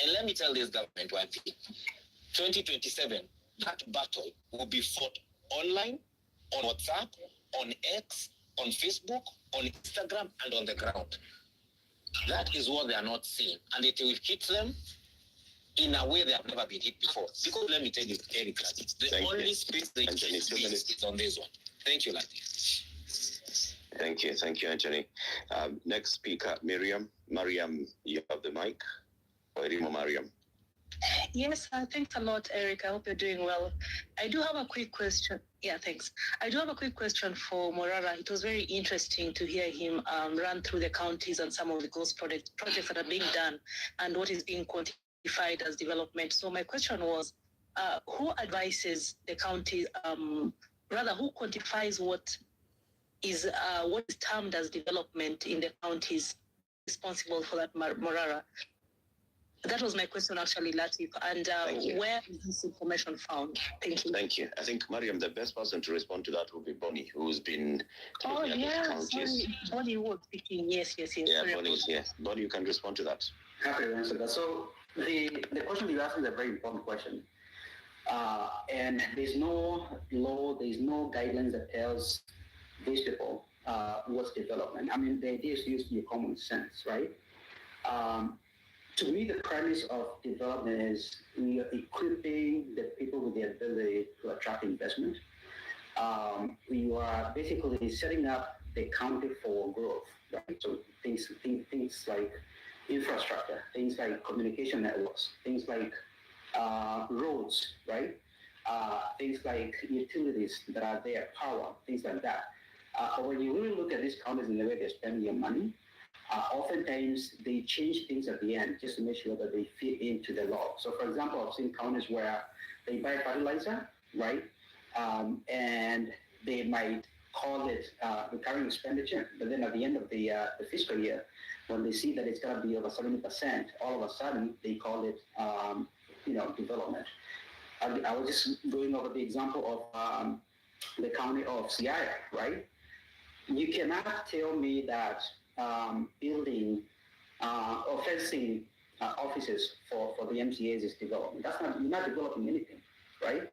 And let me tell this government one thing. 2027, that battle will be fought online, on WhatsApp, on X, on Facebook, on Instagram, and on the ground. That is what they are not seeing. And it will hit them in a way they have never been hit before. Because let me tell you, Eric, the only space they can is on this one. Thank you, Lati. Thank you, Anthony. Next speaker, Mariam, you have the mic. Mariam. Yes, thanks a lot, Eric. I hope you're doing well. I do have a quick question. Yeah, thanks. I do have a quick question for Morara. It was very interesting to hear him run through the counties and some of the ghost projects that are being done and what is being quantified as development. So my question was, who advises the county, who quantifies what is termed as development in the counties responsible for that, Morara? That was my question, actually, Latif. And where is this information found? Thank you. Thank you. I think, Mariam, the best person to respond to that will be Bonnie, who's been looking at the counties. Sorry. Bonnie was speaking. Yes. Yeah, Bonnie's here. Bonnie, you can respond to that. Happy to answer that. So the question you asked is a very important question. And there's no law, there's no guidelines that tells these people what's development. I mean, the idea is to use your common sense, right? To me, the premise of development is we are equipping the people with the ability to attract investment. We are basically setting up the country for growth, right? So things like infrastructure, things like communication networks, things like roads, right? Things like utilities that are there, power, things like that. But when you really look at these counties and the way they spend your money, oftentimes they change things at the end just to make sure that they fit into the law. So, for example, I've seen counties where they buy fertilizer, right? And they might call it recurring expenditure, but then at the end of the fiscal year, when they see that it's going to be over 70%, all of a sudden they call it, development. I was just going over the example of the county of Seattle, right? You cannot tell me that building or fencing offices for the MCAs is development. You're not developing anything, right?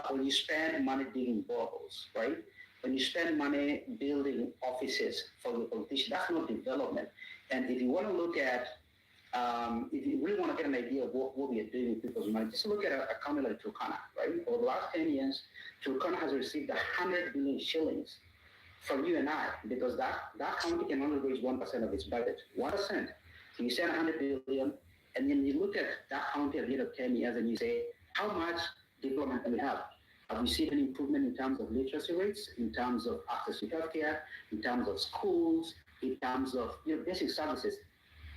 When you spend money digging boreholes, right? When you spend money building offices for the politician, that's not development. And if you want to look at, if you really want to get an idea of what we are doing with people's money, just look at a county like Turkana, right? Over the last 10 years, Turkana has received 100 billion shillings from you and I, because that county can only raise 1% of its budget. 1%. So you send 100 billion, and then you look at that county at the end of 10 years and you say, how much development do we have? Have we seen an improvement in terms of literacy rates, in terms of access to healthcare, in terms of schools, in terms of basic services?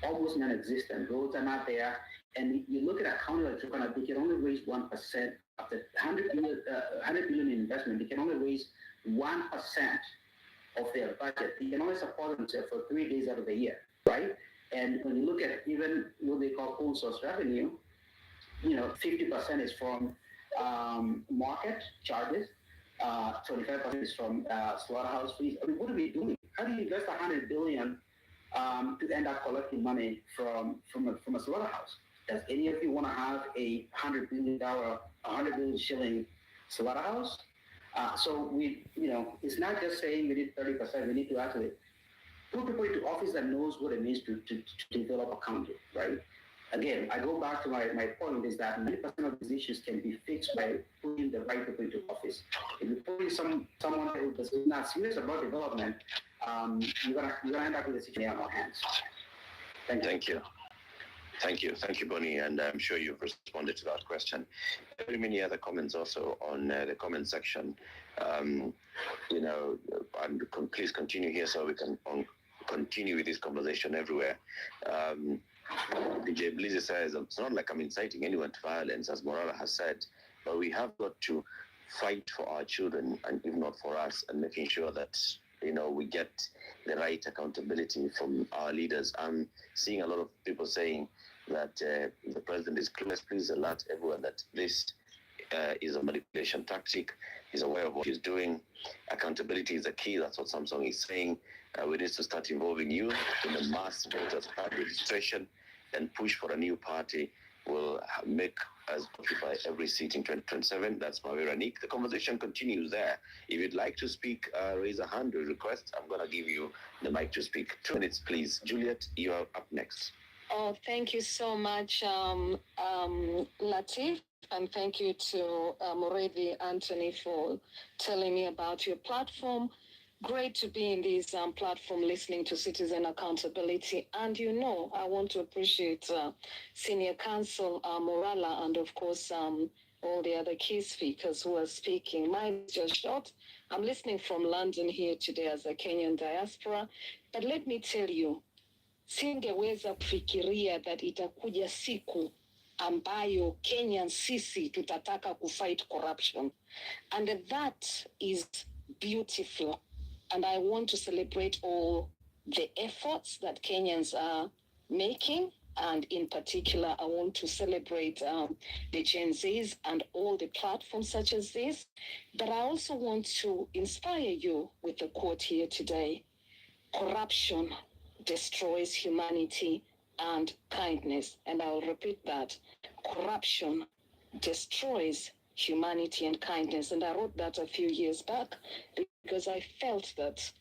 Almost non-existent. Roads are not there. And you look at a county like Turkana, they can only raise 1%. After 100 billion in investment, they can only raise 1% of their budget. They can only support themselves for 3 days out of the year, right? And when you look at even what they call own source revenue, 50% is from market charges, 25% is from slaughterhouse fees. I mean, what are we doing? How do you invest 100 billion to end up collecting money from a slaughterhouse? Does any of you want to have a $100 billion shilling slaughterhouse? So it's not just saying we need 30%. We need to actually put people into office that knows what it means to develop a country, right? Again, I go back to my point is that 90% of these issues can be fixed by putting the right people into office. If you put in someone who is not serious about development, you're gonna end up with a situation on our hands. Thank you. Thank you, Bonnie, and I'm sure you've responded to that question. Very many other comments also on the comment section. And please continue here so we can continue with this conversation everywhere. DJ Blizzy says, it's not like I'm inciting anyone to violence, as Morala has said, but we have got to fight for our children, and if not for us, and making sure that we get the right accountability from our leaders. I'm seeing a lot of people saying that the president is clueless. Please alert everyone that this is a manipulation tactic. He's aware of what he's doing. Accountability is the key. That's what Samsung is saying. We need to start involving youth in the mass voters card registration and push for a new party. Will make us occupy every seat in 2027. That's Mawera Nick. The conversation continues there. If you'd like to speak, raise a hand or request. I'm going to give you the mic to speak. 2 minutes, please. Juliet, you are up next. Oh, thank you so much, Latif. And thank you to Moredi Anthony for telling me about your platform. Great to be in this platform listening to citizen accountability. And I want to appreciate Senior Counsel Morala and, of course, all the other key speakers who are speaking. Mine is just short. I'm listening from London here today as a Kenyan diaspora. But let me tell you, singeweza kufikiria that itakuja siku ambayo Kenyan sisi tutataka kufight corruption. And that is beautiful. And I want to celebrate all the efforts that Kenyans are making. And in particular, I want to celebrate the Gen Zs and all the platforms such as this. But I also want to inspire you with the quote here today. Corruption destroys humanity and kindness. And I'll repeat that. Corruption destroys humanity and kindness. And I wrote that a few years back because I felt that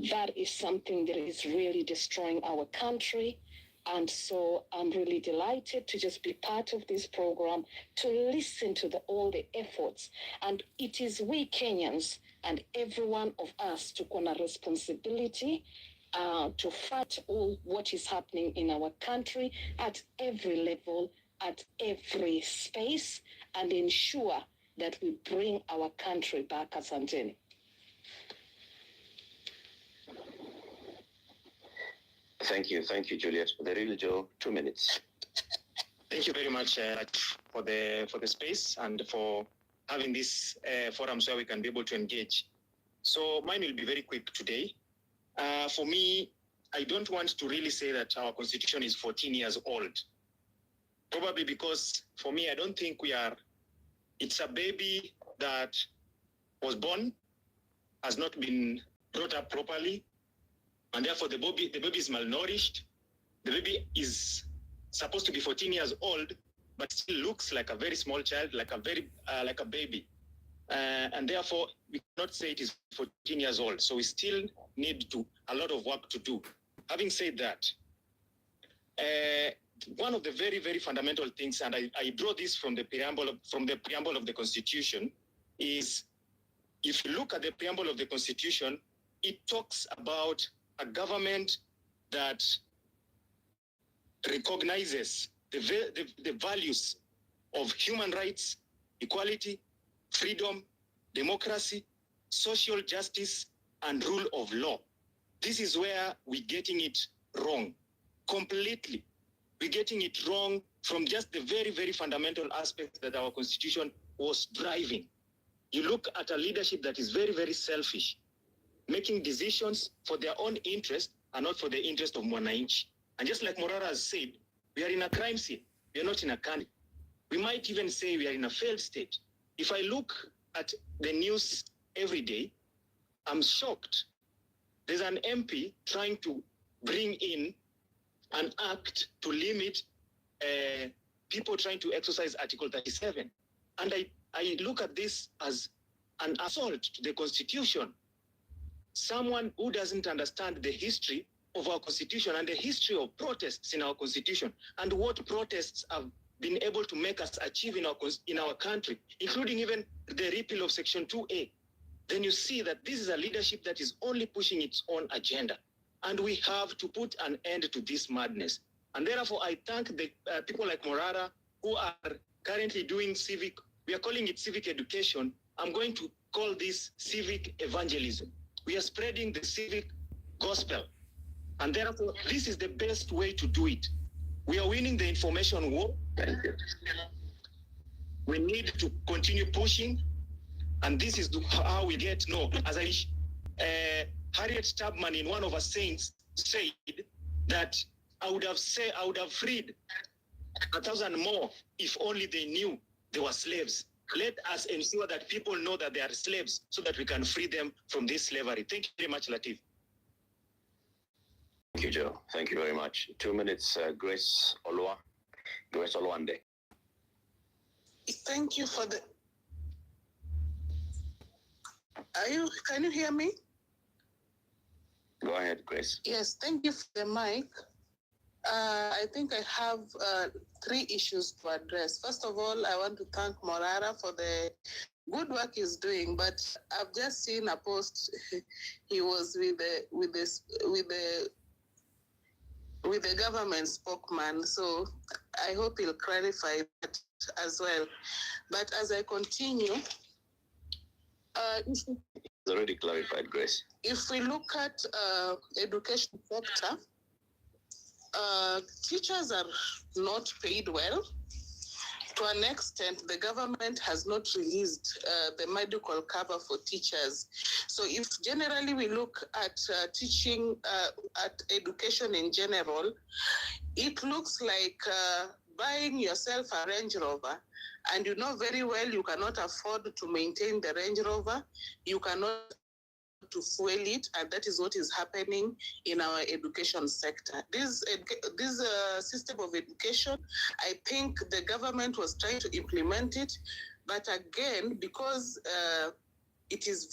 that is something that is really destroying our country. And so I'm really delighted to just be part of this program, to listen to all the efforts. And it is we Kenyans and every one of us took on a responsibility to fight all what is happening in our country at every level, at every space, and ensure that we bring our country back. Asanteni. Thank you, Juliet. The real Joe, 2 minutes. Thank you very much for the space and for having this forum so we can be able to engage. So mine will be very quick today. For me, I don't want to really say that our constitution is 14 years old. Probably because for me, I don't think it's a baby that was born, has not been brought up properly, and therefore the baby is malnourished. The baby is supposed to be 14 years old, but still looks like a very small child, like a baby. And therefore, we cannot say it is 14 years old. So we still need a lot of work to do. Having said that, one of the very, very fundamental things, and I draw this from the preamble of the Constitution, is if you look at the preamble of the Constitution, it talks about a government that recognizes the values of human rights, equality, freedom, democracy, social justice, and rule of law. This is where we're getting it wrong, completely. We're getting it wrong from just the very, very fundamental aspects that our Constitution was driving. You look at a leadership that is very, very selfish, making decisions for their own interest and not for the interest of Mwananchi. And just like Morara has said, we are in a crime scene. We are not in a country. We might even say we are in a failed state. If I look at the news every day, I'm shocked. There's an MP trying to bring in an act to limit people trying to exercise Article 37. And I look at this as an assault to the Constitution. Someone who doesn't understand the history of our Constitution and the history of protests in our Constitution and what protests have been able to make us achieve in our country, including even the repeal of Section 2A, then you see that this is a leadership that is only pushing its own agenda. And we have to put an end to this madness. And therefore, I thank the people like Morara who are currently doing we are calling it civic education. I'm going to call this civic evangelism. We are spreading the civic gospel. And therefore, this is the best way to do it. We are winning the information war. We need to continue pushing. And this is how we get as Harriet Tubman in one of her sayings said that I would have freed 1,000 more if only they knew they were slaves. Let us ensure that people know that they are slaves so that we can free them from this slavery. Thank you very much, Latif. Thank you, Joe. Thank you very much. 2 minutes, Grace Oluwande. Thank you for can you hear me? Go ahead, Grace. Yes, thank you for the mic. I think I have 3 issues to address. First of all, I want to thank Morara for the good work he's doing, but I've just seen a post he was with the government spokesman, so I hope he'll clarify that as well. But as I continue, it's already clarified, Grace. If we look at education sector, teachers are not paid well. To an extent, the government has not released the medical cover for teachers. So if generally we look at teaching, at education in general, it looks like buying yourself a Range Rover, and you know very well you cannot afford to maintain the Range Rover, you cannot to fuel it, and that is what is happening in our education sector. This system of education, I think the government was trying to implement it, But again, because it is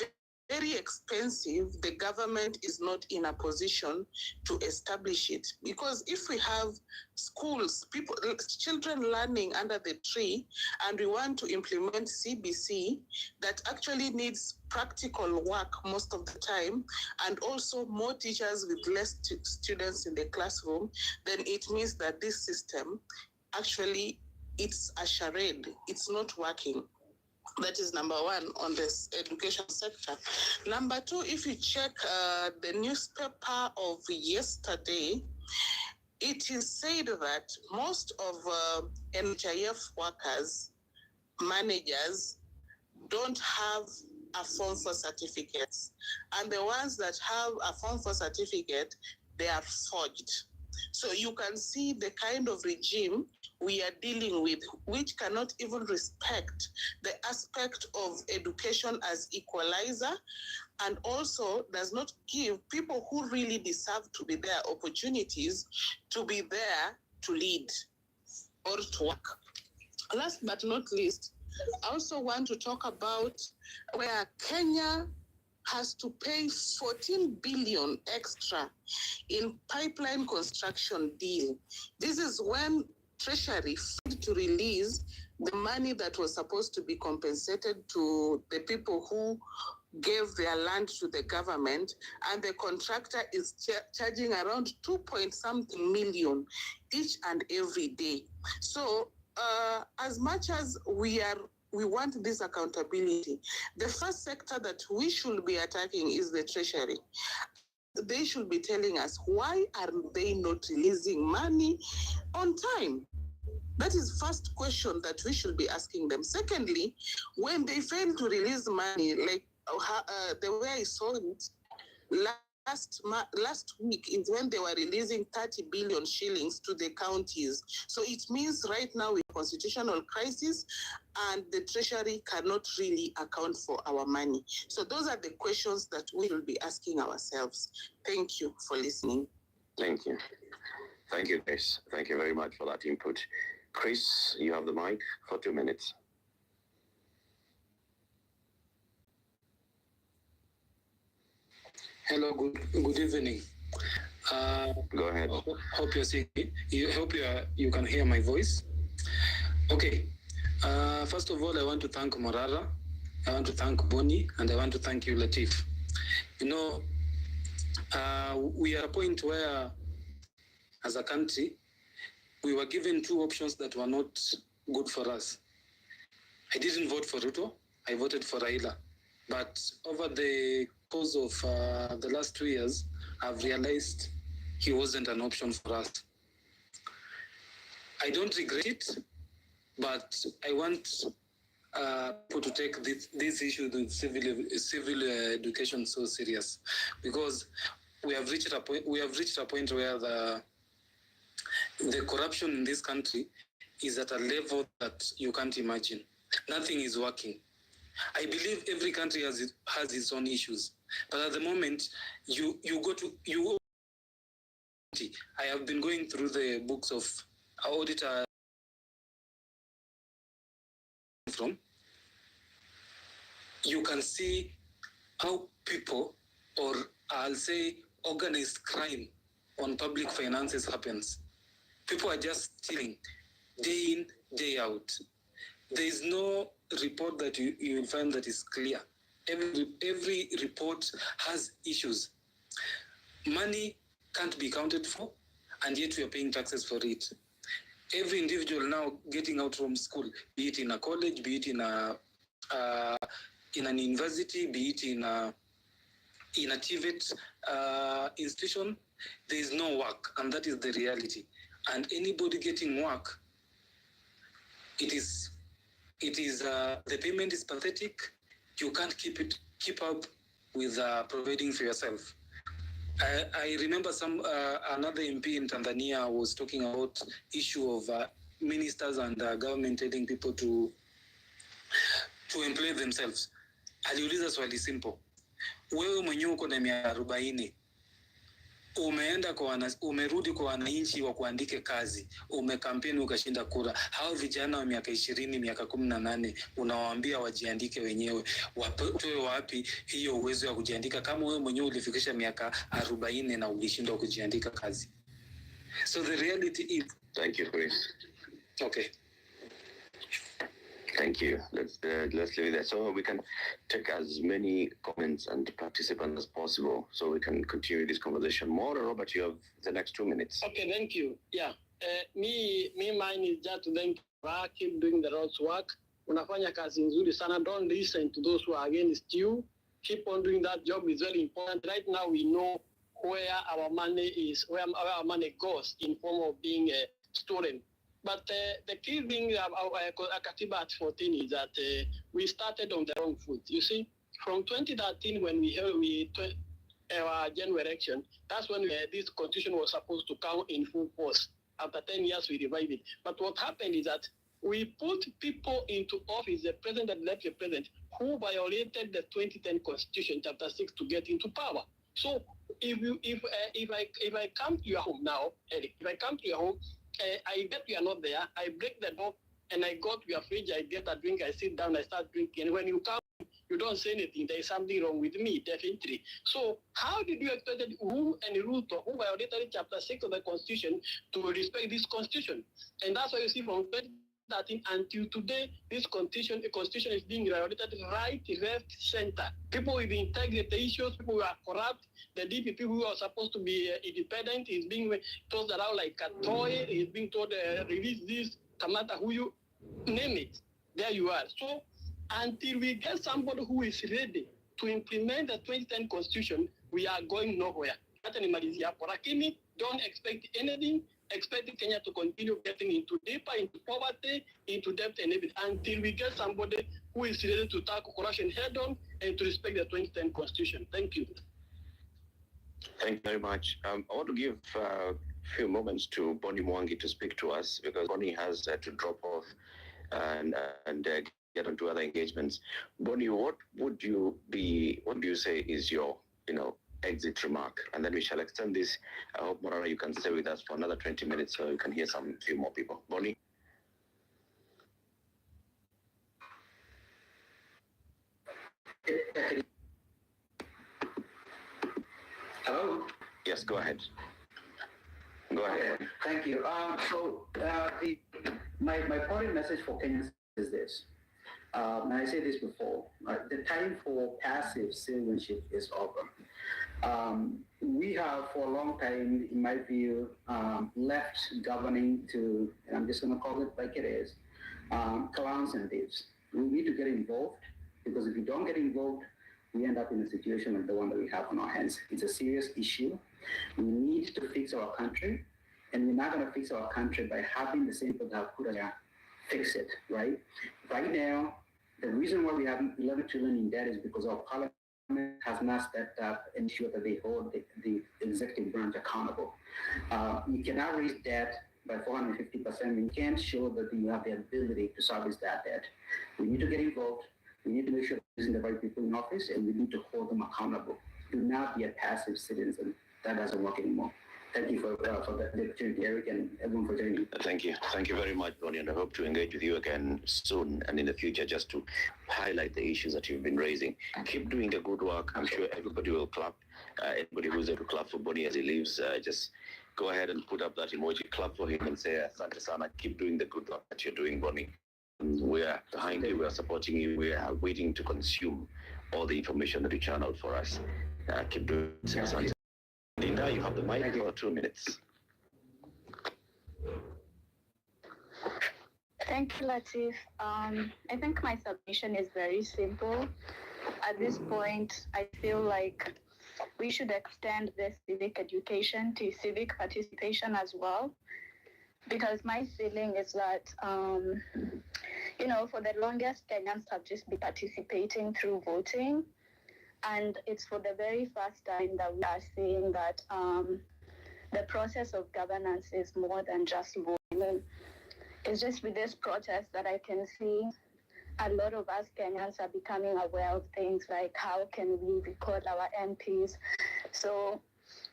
very expensive, the government is not in a position to establish it. Because if we have schools, children learning under the tree, and we want to implement CBC, that actually needs practical work most of the time, and also more teachers with less students in the classroom, then it means that this system actually, it's a charade. It's not working. That is number one on this education sector. Number two, if you check the newspaper of yesterday, it is said that most of NHIF workers, managers, don't have a Form 4 certificates. And the ones that have a Form 4 certificate, they are forged. So you can see the kind of regime we are dealing with, which cannot even respect the aspect of education as equalizer, and also does not give people who really deserve to be there opportunities to be there to lead or to work. Last but not least, I also want to talk about where Kenya has to pay 14 billion extra in pipeline construction deal. This is when Treasury failed to release the money that was supposed to be compensated to the people who gave their land to the government, and the contractor is charging around 2-point-something million each and every day. So as much as we want this accountability, the first sector that we should be attacking is the Treasury. They should be telling us, why are they not releasing money on time? That is first question that we should be asking them. Secondly, when they fail to release money, like the way I saw it last week is when they were releasing 30 billion shillings to the counties. So it means right now we have a constitutional crisis and the Treasury cannot really account for our money. So those are the questions that we will be asking ourselves. Thank you for listening. Thank you. Thank you, Grace. Thank you very much for that input. Chris, you have the mic for 2 minutes. Hello, good evening. Go ahead. Hope you're seeing me. Hope you can hear my voice. Okay. First of all, I want to thank Morara, I want to thank Bonnie, and I want to thank you, Latif. You know, we are at a point where, as a country, we were given two options that were not good for us. I didn't vote for Ruto. I voted for Raila. But over the course of the last 2 years, I've realized he wasn't an option for us. I don't regret it, but I want people to take this issue with civil education so serious, because we have reached a point where the corruption in this country is at a level that you can't imagine. Nothing is working. I believe every country has its own issues, but at the moment, I have been going through the books of auditor from. You can see how people, or I'll say organized crime on public finances happens. People are just stealing day in, day out. There is no report that you will find that is clear. Every report has issues. Money can't be accounted for, and yet we are paying taxes for it. Every individual now getting out from school, be it in a college, be it in an university, be it in a TVET institution, there is no work, and that is the reality. And anybody getting work, the payment is pathetic. You can't keep up with providing for yourself. I remember another MP in Tanzania was talking about issue of ministers and government telling people to employ themselves. Aliuliza swali simple. Wewe mwenyewe uko na 40. umerudi kwa wananchi wa kuandike kazi, umekampeni ukashinda kura. Hao vijana wa miaka 20, miaka 18 unawaambia wajiandike wenyewe. Watoe wapi hiyo uwezo wa kujiandika kama wewe mwenyewe ulifikisha miaka 40 na ulishindwa kujiandika kazi? So the reality is... Thank you, Chris. Okay. Thank you. Let's leave it there so we can take as many comments and participants as possible so we can continue this conversation more. Robert, you have the next 2 minutes. Okay, thank you. Yeah. Mine is just to thank you. Keep doing the Lord's work. Unafanya kazi nzuri sana. Don't listen to those who are against you. Keep on doing that job. Is very important. Right now we know where our money is, where our money goes in form of being stolen. But the key thing about Katiba at 14 is that we started on the wrong foot. You see, from 2013 when we held our general election, that's when this constitution was supposed to come in full force. After 10 years, we revived it. But what happened is that we put people into office, the president and the president, who violated the 2010 Constitution, Chapter 6, to get into power. So if I come to your home now, Eric, if I come to your home, I bet you are not there. I break the door and I go to your fridge. I get a drink. I sit down. I start drinking. And when you come, you don't say anything. There is something wrong with me, definitely. So how did you expect who and Ruto, who violated Chapter 6 of the Constitution, to respect this Constitution? And that's why you see from 2013 until today, this Constitution is being violated right, left, center. People with integrity issues, people who are corrupt. The DPP who are supposed to be independent is being tossed around like a toy. Is being told, release this, Kamata, who you name it. There you are. So until we get somebody who is ready to implement the 2010 Constitution, we are going nowhere. Don't expect anything. Expect Kenya to continue getting into deeper, into poverty, into debt and everything, until we get somebody who is ready to tackle corruption head on and to respect the 2010 Constitution. Thank you. Thank you very much. I want to give a few moments to Bonnie Mwangi to speak to us because Bonnie has to drop off and get onto other engagements. Bonnie, what would you say is your, exit remark? And then we shall extend this. I hope, Morara, you can stay with us for another 20 minutes so you can hear few more people. Bonnie? Hello? Yes, go ahead. Go ahead. Okay, thank you. My parting message for Kenyans is this. And I said this before, the time for passive citizenship is over. We have for a long time, in my view, left governing to, and I'm just going to call it like it is, clowns and thieves. We need to get involved because if we don't get involved, we end up in a situation like the one that we have on our hands. It's a serious issue. We need to fix our country, and we're not going to fix our country by having the same people that have put us there fix it, right? Right now, the reason why we have 11 trillion in debt is because our parliament has not stepped up and ensured that they hold the executive branch accountable. You cannot raise debt by 450%. We can't show that you have the ability to service that debt. We need to get involved. We need to make sure we're using the right people in office, and we need to hold them accountable. Do not be a passive citizen. That doesn't work anymore. Thank you for the opportunity, Eric, and everyone for joining me. Thank you. Thank you very much, Bonnie, and I hope to engage with you again soon and in the future just to highlight the issues that you've been raising. Keep doing the good work. I'm sure everybody will clap. Everybody who's able to clap for Bonnie as he leaves, just go ahead and put up that emoji, clap for him and say, Asante sana, keep doing the good work that you're doing, Bonnie. We are behind you, we are supporting you, we are waiting to consume all the information that you channel for us. Keep doing it. Linda, you have the mic for 2 minutes. Thank you, Latif. I think my submission is very simple. At this point, I feel like we should extend the civic education to civic participation as well. Because my feeling is that, for the longest, Kenyans have just been participating through voting. And it's for the very first time that we are seeing that the process of governance is more than just voting. It's just with this protest that I can see a lot of us Kenyans are becoming aware of things like how can we record our MPs. So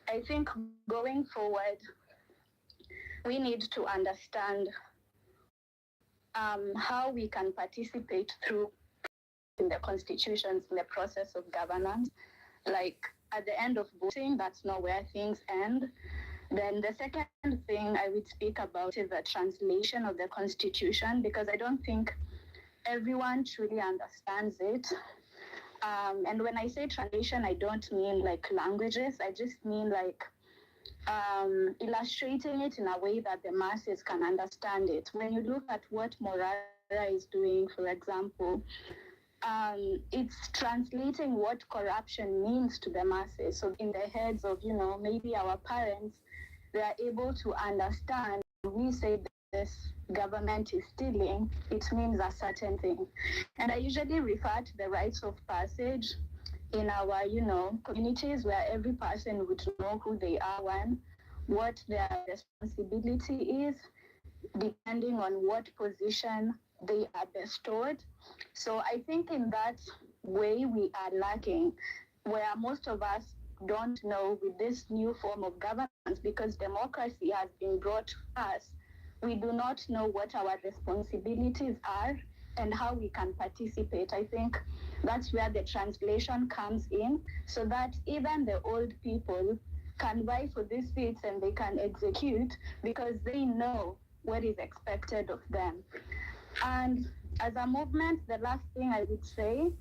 I think going forward, we need to understand how we can participate through in the constitutions, in the process of governance. Like at the end of voting, that's not where things end. Then the second thing I would speak about is the translation of the constitution, because I don't think everyone truly understands it. And when I say translation, I don't mean like languages. I just mean like illustrating it in a way that the masses can understand it. When you look at what Morara is doing, for example, it's translating what corruption means to the masses. So in the heads of, maybe our parents, they are able to understand. We say this government is stealing, it means a certain thing. And I usually refer to the rites of passage in our, communities where every person would know who they are, what their responsibility is, depending on what position they are bestowed. So I think in that way we are lacking, where most of us don't know with this new form of governance, because democracy has been brought to us. We do not know what our responsibilities are and how we can participate. I think that's where the translation comes in, so that even the old people can vie for these seats and they can execute, because they know what is expected of them. And as a movement, the last thing I would say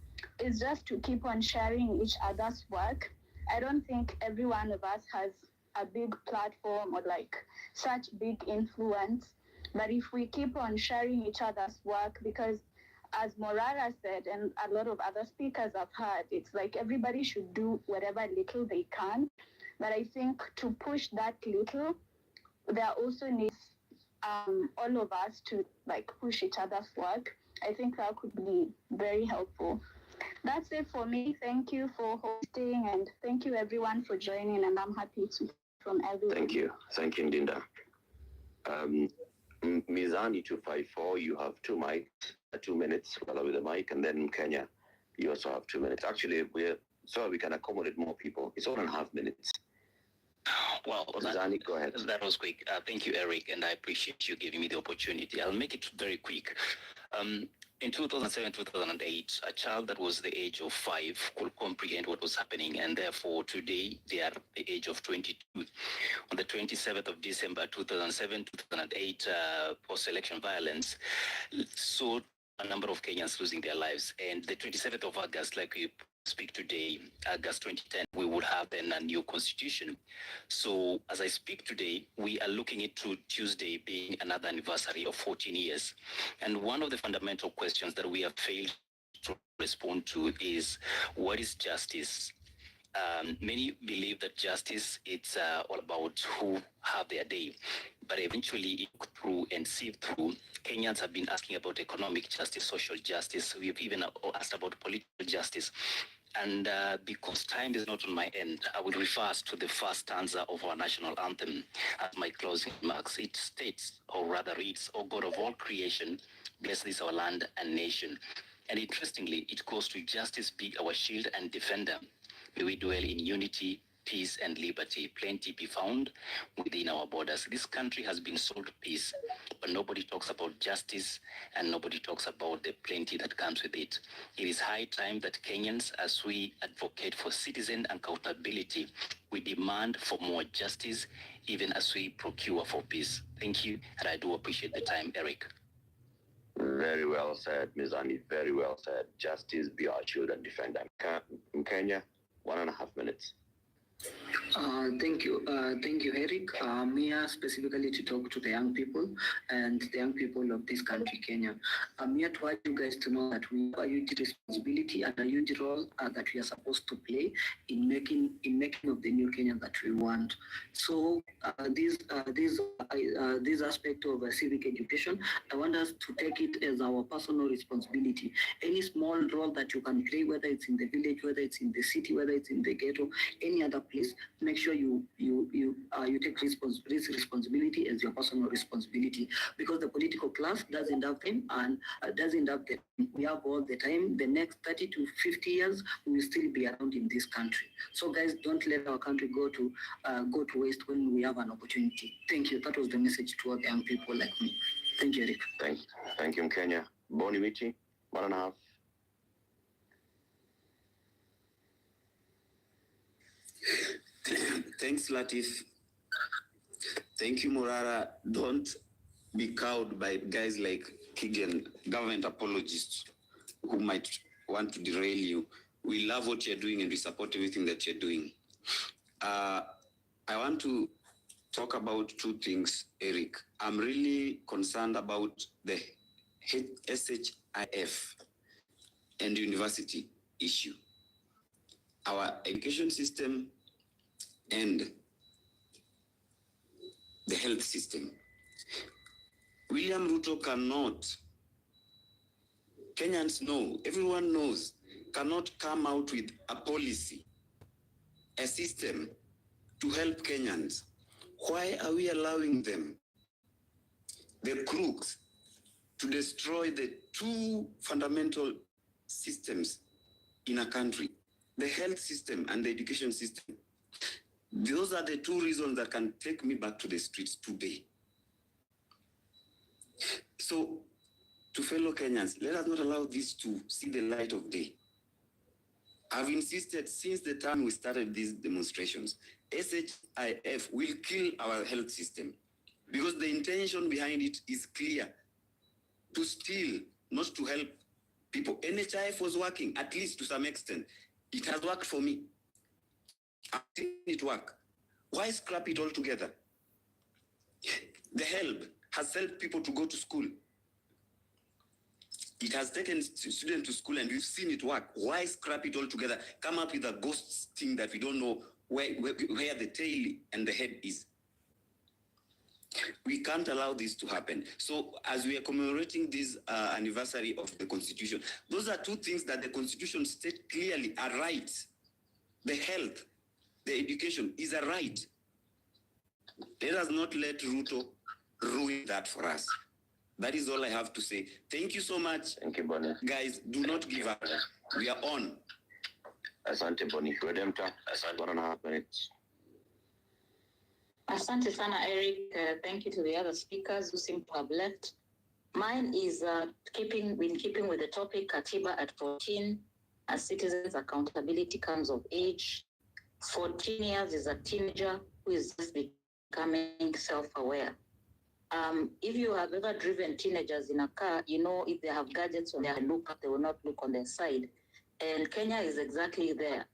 is just to keep on sharing each other's work. I don't think every one of us has a big platform or like such big influence, but if we keep on sharing each other's work, because as Morara said, and a lot of other speakers have heard, it's like everybody should do whatever little they can. But I think to push that little, there also needs all of us to like push each other's work. I think that could be very helpful. That's it for me. Thank you for hosting, and thank you everyone for joining, and I'm happy to from everyone. Thank you, Ndinda. Mizani 254, you have 2 minutes, with the mic, and then Kenya, you also have 2 minutes. Actually, so we can accommodate more people. It's 1.5 minutes. Well, Mizani, go ahead. That was quick. Thank you, Eric, and I appreciate you giving me the opportunity. I'll make it very quick. In 2007, 2008, a child that was the age of 5 could comprehend what was happening, and therefore today they are the age of 22. On the 27th of December, 2007, 2008, post-election violence saw a number of Kenyans losing their lives. And the 27th of August, like we speak today, August 2010, we would have then a new constitution. So as I speak today, we are looking into Tuesday being another anniversary of 14 years. And one of the fundamental questions that we have failed to respond to is, what is justice? Many believe that justice, it's all about who have their day. But eventually, look through and sieve through, Kenyans have been asking about economic justice, social justice. We've even asked about political justice. And because time is not on my end, I will refer us to the first stanza of our national anthem as my closing remarks. It states, or rather reads, "O God of all creation, bless this our land and nation." And interestingly, it goes to justice be our shield and defender. May we dwell in unity, peace and liberty, plenty be found within our borders. This country has been sold peace, but nobody talks about justice and nobody talks about the plenty that comes with it. It is high time that Kenyans, as we advocate for citizen accountability, we demand for more justice, even as we procure for peace. Thank you, and I do appreciate the time, Eric. Very well said, Mizani, very well said. Justice be our shield and defender. In Kenya, 1.5 minutes. Thank you, Eric. I'm here specifically to talk to the young people and the young people of this country, Kenya. I'm here to want you guys to know that we have a huge responsibility and a huge role that we are supposed to play in making of the new Kenya that we want. So this aspect of civic education, I want us to take it as our personal responsibility. Any small role that you can play, whether it's in the village, whether it's in the city, whether it's in the ghetto, any other place, make sure you take this responsibility as your personal responsibility, because the political class doesn't have them and doesn't have them. We have all the time. The next 30 to 50 years, we will still be around in this country. So guys, don't let our country go to waste when we have an opportunity. Thank you. That was the message to all the young people like me. Thank you, Eric. Thank you, Kenya. Boni Miti, 1.5. Thanks, Latif. Thank you, Morara. Don't be cowed by guys like Kigan, government apologists, who might want to derail you. We love what you're doing and we support everything that you're doing. I want to talk about two things, Eric. I'm really concerned about the SHIF and university issue. Our education system and the health system. William Ruto cannot, Kenyans know, everyone knows, cannot come out with a policy, a system to help Kenyans. Why are we allowing them, the crooks, to destroy the two fundamental systems in a country, the health system and the education system? Those are the two reasons that can take me back to the streets today. So, to fellow Kenyans, let us not allow this to see the light of day. I've insisted since the time we started these demonstrations, SHIF will kill our health system because the intention behind it is clear: to steal, not to help people. NHIF was working, at least to some extent. It has worked for me. I've seen it work. Why scrap it all together? The HELB has helped people to go to school. It has taken students to school and we've seen it work. Why scrap it all together? Come up with a ghost thing that we don't know where the tail and the head is. We can't allow this to happen. So as we are commemorating this anniversary of the Constitution, those are two things that the Constitution states clearly are rights. The health, the education is a right. Let us not let Ruto ruin that for us. That is all I have to say. Thank you so much. Thank you, Bonnie. Guys, do not give up. We are on. Asante, Bonnie. Redemptor, 1.5 minutes. Asante sana, Eric. Thank you to the other speakers who seem to have left. Mine is in keeping with the topic, Katiba at 14, as citizens' accountability comes of age. 14 years is a teenager who is just becoming self-aware. If you have ever driven teenagers in a car, you know if they have gadgets on their look up, they will not look on their side. And Kenya is exactly there.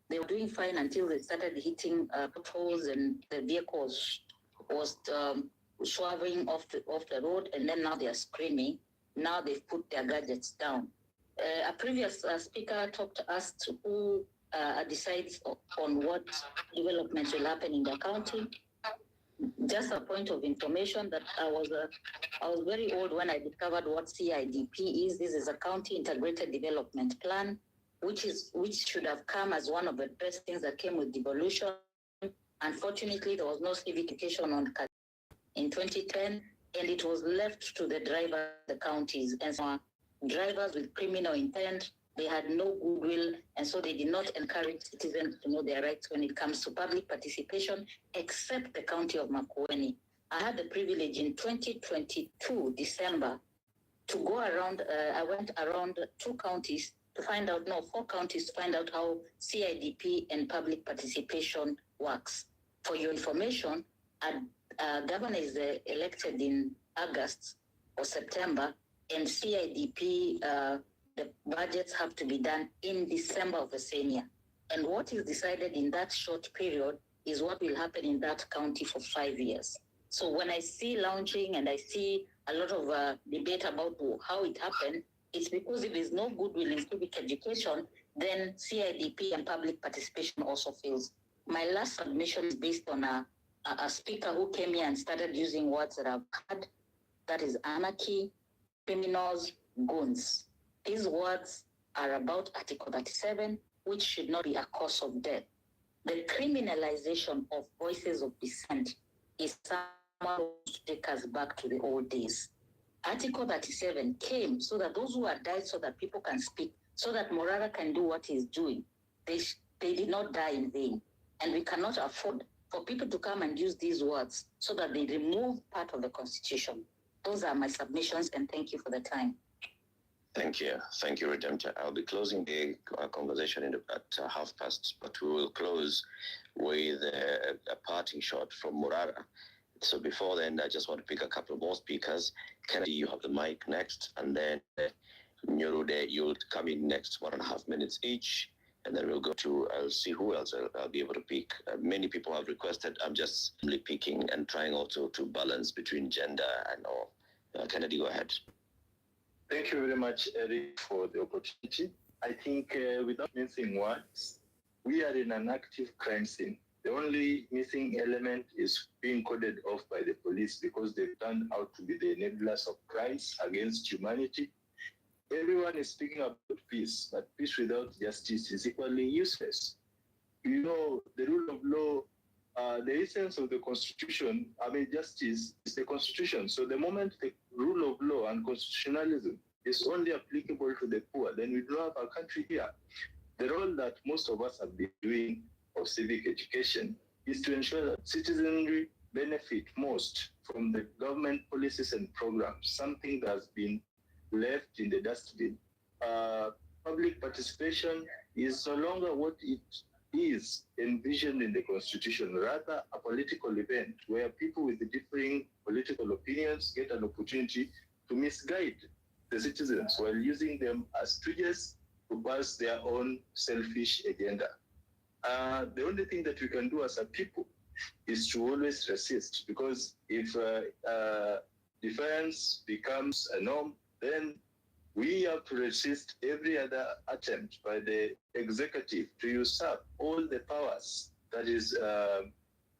They were doing fine until they started hitting potholes and the vehicle was swerving off the road, and then now they are screaming. Now they've put their gadgets down. A previous speaker talked to us who decides on what developments will happen in the county. Just a point of information that I was very old when I discovered what CIDP is. This is a county integrated development plan, which should have come as one of the best things that came with devolution. Unfortunately, there was no civic education on in 2010, and it was left to the driver of the counties. And so drivers with criminal intent, they had no goodwill, and so they did not encourage citizens to know their rights when it comes to public participation, except the county of Makueni. I had the privilege in 2022, December, to go around. I went around 4 counties to find out how CIDP and public participation works. For your information, a governor is elected in August or September, and CIDP, the budgets have to be done in December of the same year. And what is decided in that short period is what will happen in that county for 5 years. So when I see launching and I see a lot of debate about how it happened, it's because if there's no goodwill in civic education, then CIDP and public participation also fails. My last submission is based on a speaker who came here and started using words that I've heard. That is anarchy, criminals, goons. These words are about Article 37, which should not be a cause of death. The criminalization of voices of dissent is someone to take us back to the old days. Article 37 came so that those who had died so that people can speak, so that Morara can do what he's doing. They did not die in vain. And we cannot afford for people to come and use these words so that they remove part of the Constitution. Those are my submissions, and thank you for the time. Thank you. Thank you, Redemptor. I'll be closing the conversation at past, but we will close with a parting shot from Morara. So before then, I just want to pick a couple more speakers. Kennedy, you have the mic next, and then Nyorude, you'll come in next 1.5 minutes each, and then we'll go to, I'll see who else I'll be able to pick. Many people have requested. I'm just simply picking and trying also to balance between gender and all. Kennedy, go ahead. Thank you very much, Eric, for the opportunity. I think without missing words, we are in an active crime scene. The only missing element is being coded off by the police because they've turned out to be the enablers of crimes against humanity. Everyone is speaking about peace, but peace without justice is equally useless. You know, the rule of law, the essence of the Constitution, justice is the Constitution. So the moment the rule of law and constitutionalism is only applicable to the poor, then we don't have a country here. The role that most of us have been doing of civic education is to ensure that citizenry benefit most from the government policies and programs, something that has been left in the dustbin. Public participation is no longer what it is envisioned in the Constitution, rather a political event where people with differing political opinions get an opportunity to misguide the citizens while using them as triggers to pass their own selfish agenda. The only thing that we can do as a people is to always resist, because if defiance becomes a norm, then we have to resist every other attempt by the executive to usurp all the powers that is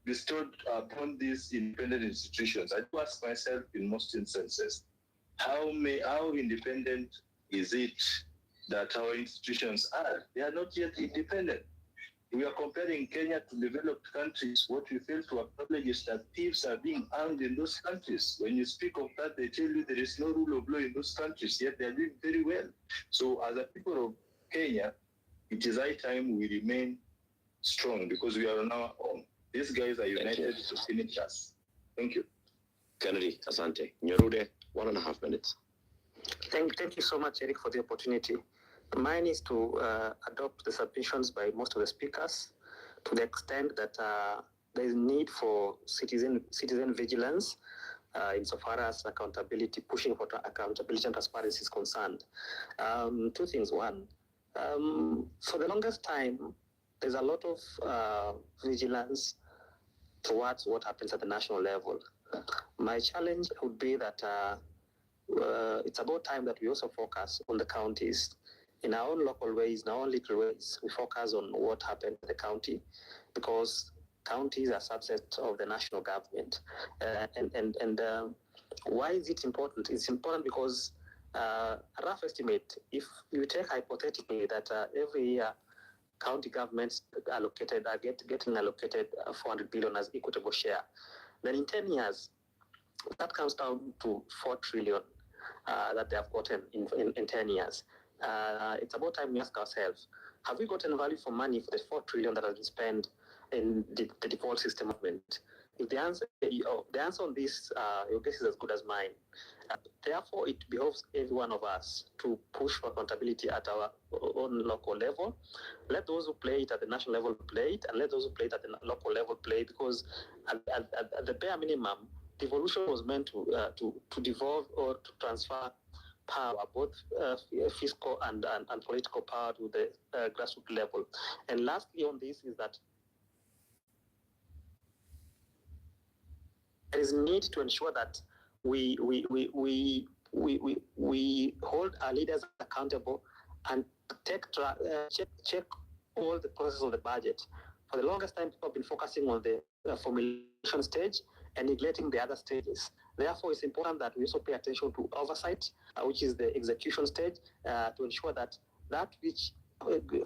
bestowed upon these independent institutions. I do ask myself in most instances, how independent is it that our institutions are? They are not yet independent. We are comparing Kenya to developed countries. What we fail to acknowledge is that thieves are being armed in those countries. When you speak of that, they tell you there is no rule of law in those countries, yet they are doing very well. So as a people of Kenya, it is high time we remain strong because we are on our own. These guys are united to finish us. Thank you. Kennedy, Asante. Nyorude, 1.5 minutes. Thank you so much, Eric, for the opportunity. Mine is to adopt the submissions by most of the speakers to the extent that there is need for citizen vigilance insofar as accountability, pushing for accountability and transparency is concerned. Two things. One, for the longest time, there's a lot of vigilance towards what happens at the national level. My challenge would be that it's about time that we also focus on the counties. In our own local ways, in our own little ways, we focus on what happened in the county, because counties are subsets of the national government. Why is it important? It's important because a rough estimate, if you take hypothetically that every year county governments are getting allocated 400 billion as equitable share, then in 10 years, that comes down to 4 trillion that they have gotten in 10 years. It's about time we ask ourselves, have we gotten value for money for the 4 trillion that has been spent in the default system movement? If the answer on this, your guess is as good as mine. Therefore, it behoves every one of us to push for accountability at our own local level. Let those who play it at the national level play it, and let those who play it at the local level play it, because at the bare minimum, devolution was meant to devolve or to transfer power, both fiscal and political power, to the grassroots level. And lastly on this is that there is need to ensure that we hold our leaders accountable and check all the process of the budget. For the longest time, people have been focusing on the formulation stage and neglecting the other stages. Therefore, it's important that we also pay attention to oversight, which is the execution stage, to ensure that which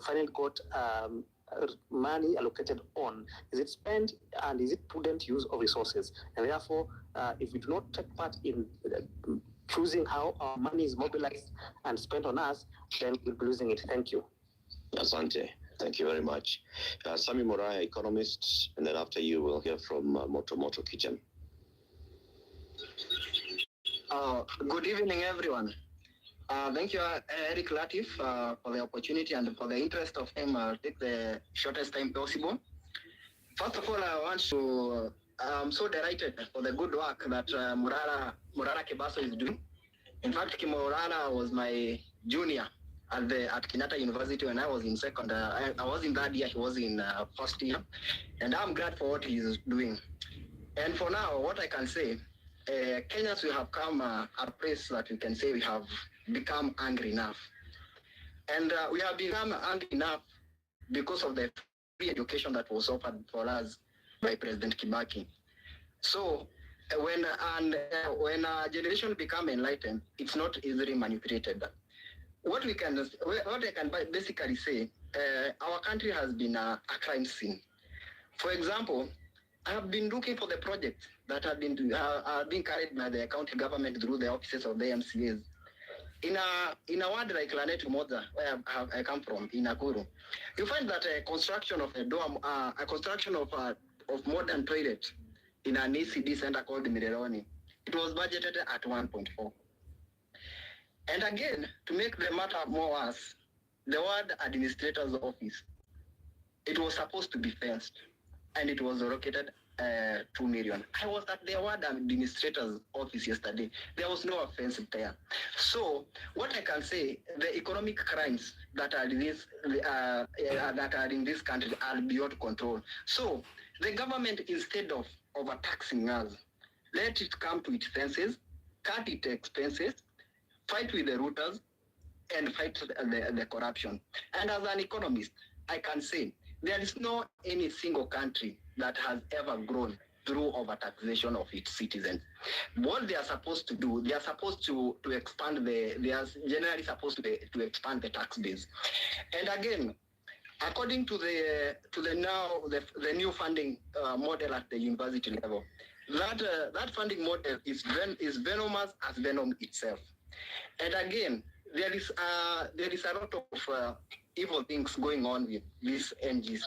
finally got money allocated on? Is it spent, and is it prudent use of resources? And therefore, if we do not take part in choosing how our money is mobilized and spent on us, then we'll be losing it. Thank you. Asante. Thank you very much. Sami Moraya, economist, and then after you, we'll hear from Moto Kitchen. Good evening, everyone. Thank you, Eric Latif, for the opportunity and for the interest of him. I'll take the shortest time possible. First of all, I'm so delighted for the good work that Murara Kebaso is doing. In fact, Murara was my junior at Kenyatta University when I was in second. I was in third year, he was in first year. And I'm glad for what he's doing. And for now, what I can say, Kenyans, we have come a place that we can say we have become angry enough. And we have become angry enough because of the free education that was offered for us by President Kibaki. So when a generation become enlightened, it's not easily manipulated. What I can basically say, our country has been a crime scene. For example, I have been looking for the projects that have been carried by the county government through the offices of the MCAs. In a ward like Lanet Moza, where I come from, in Nakuru, you find that a construction of a dorm, a construction of modern toilet in an ECD center called Mireroni, it was budgeted at 1.4. And again, to make the matter more worse, the ward administrator's office, it was supposed to be fenced, and it was allocated 2 million. I was at the ward administrator's office yesterday. There was no offense there. So what I can say, the economic crimes that are in this country are beyond control. So the government, instead of overtaxing us, let it come to its senses, cut its expenses, fight with the Ruto'S, and fight the corruption. And as an economist, I can say there is no any single country that has ever grown through overtaxation of its citizens. What they are supposed to do, they are supposed to expand they are generally supposed to expand the tax base. And again, according to the new funding model at the university level, that funding model is venomous as venom itself. And again, there is a lot of evil things going on with these NGs.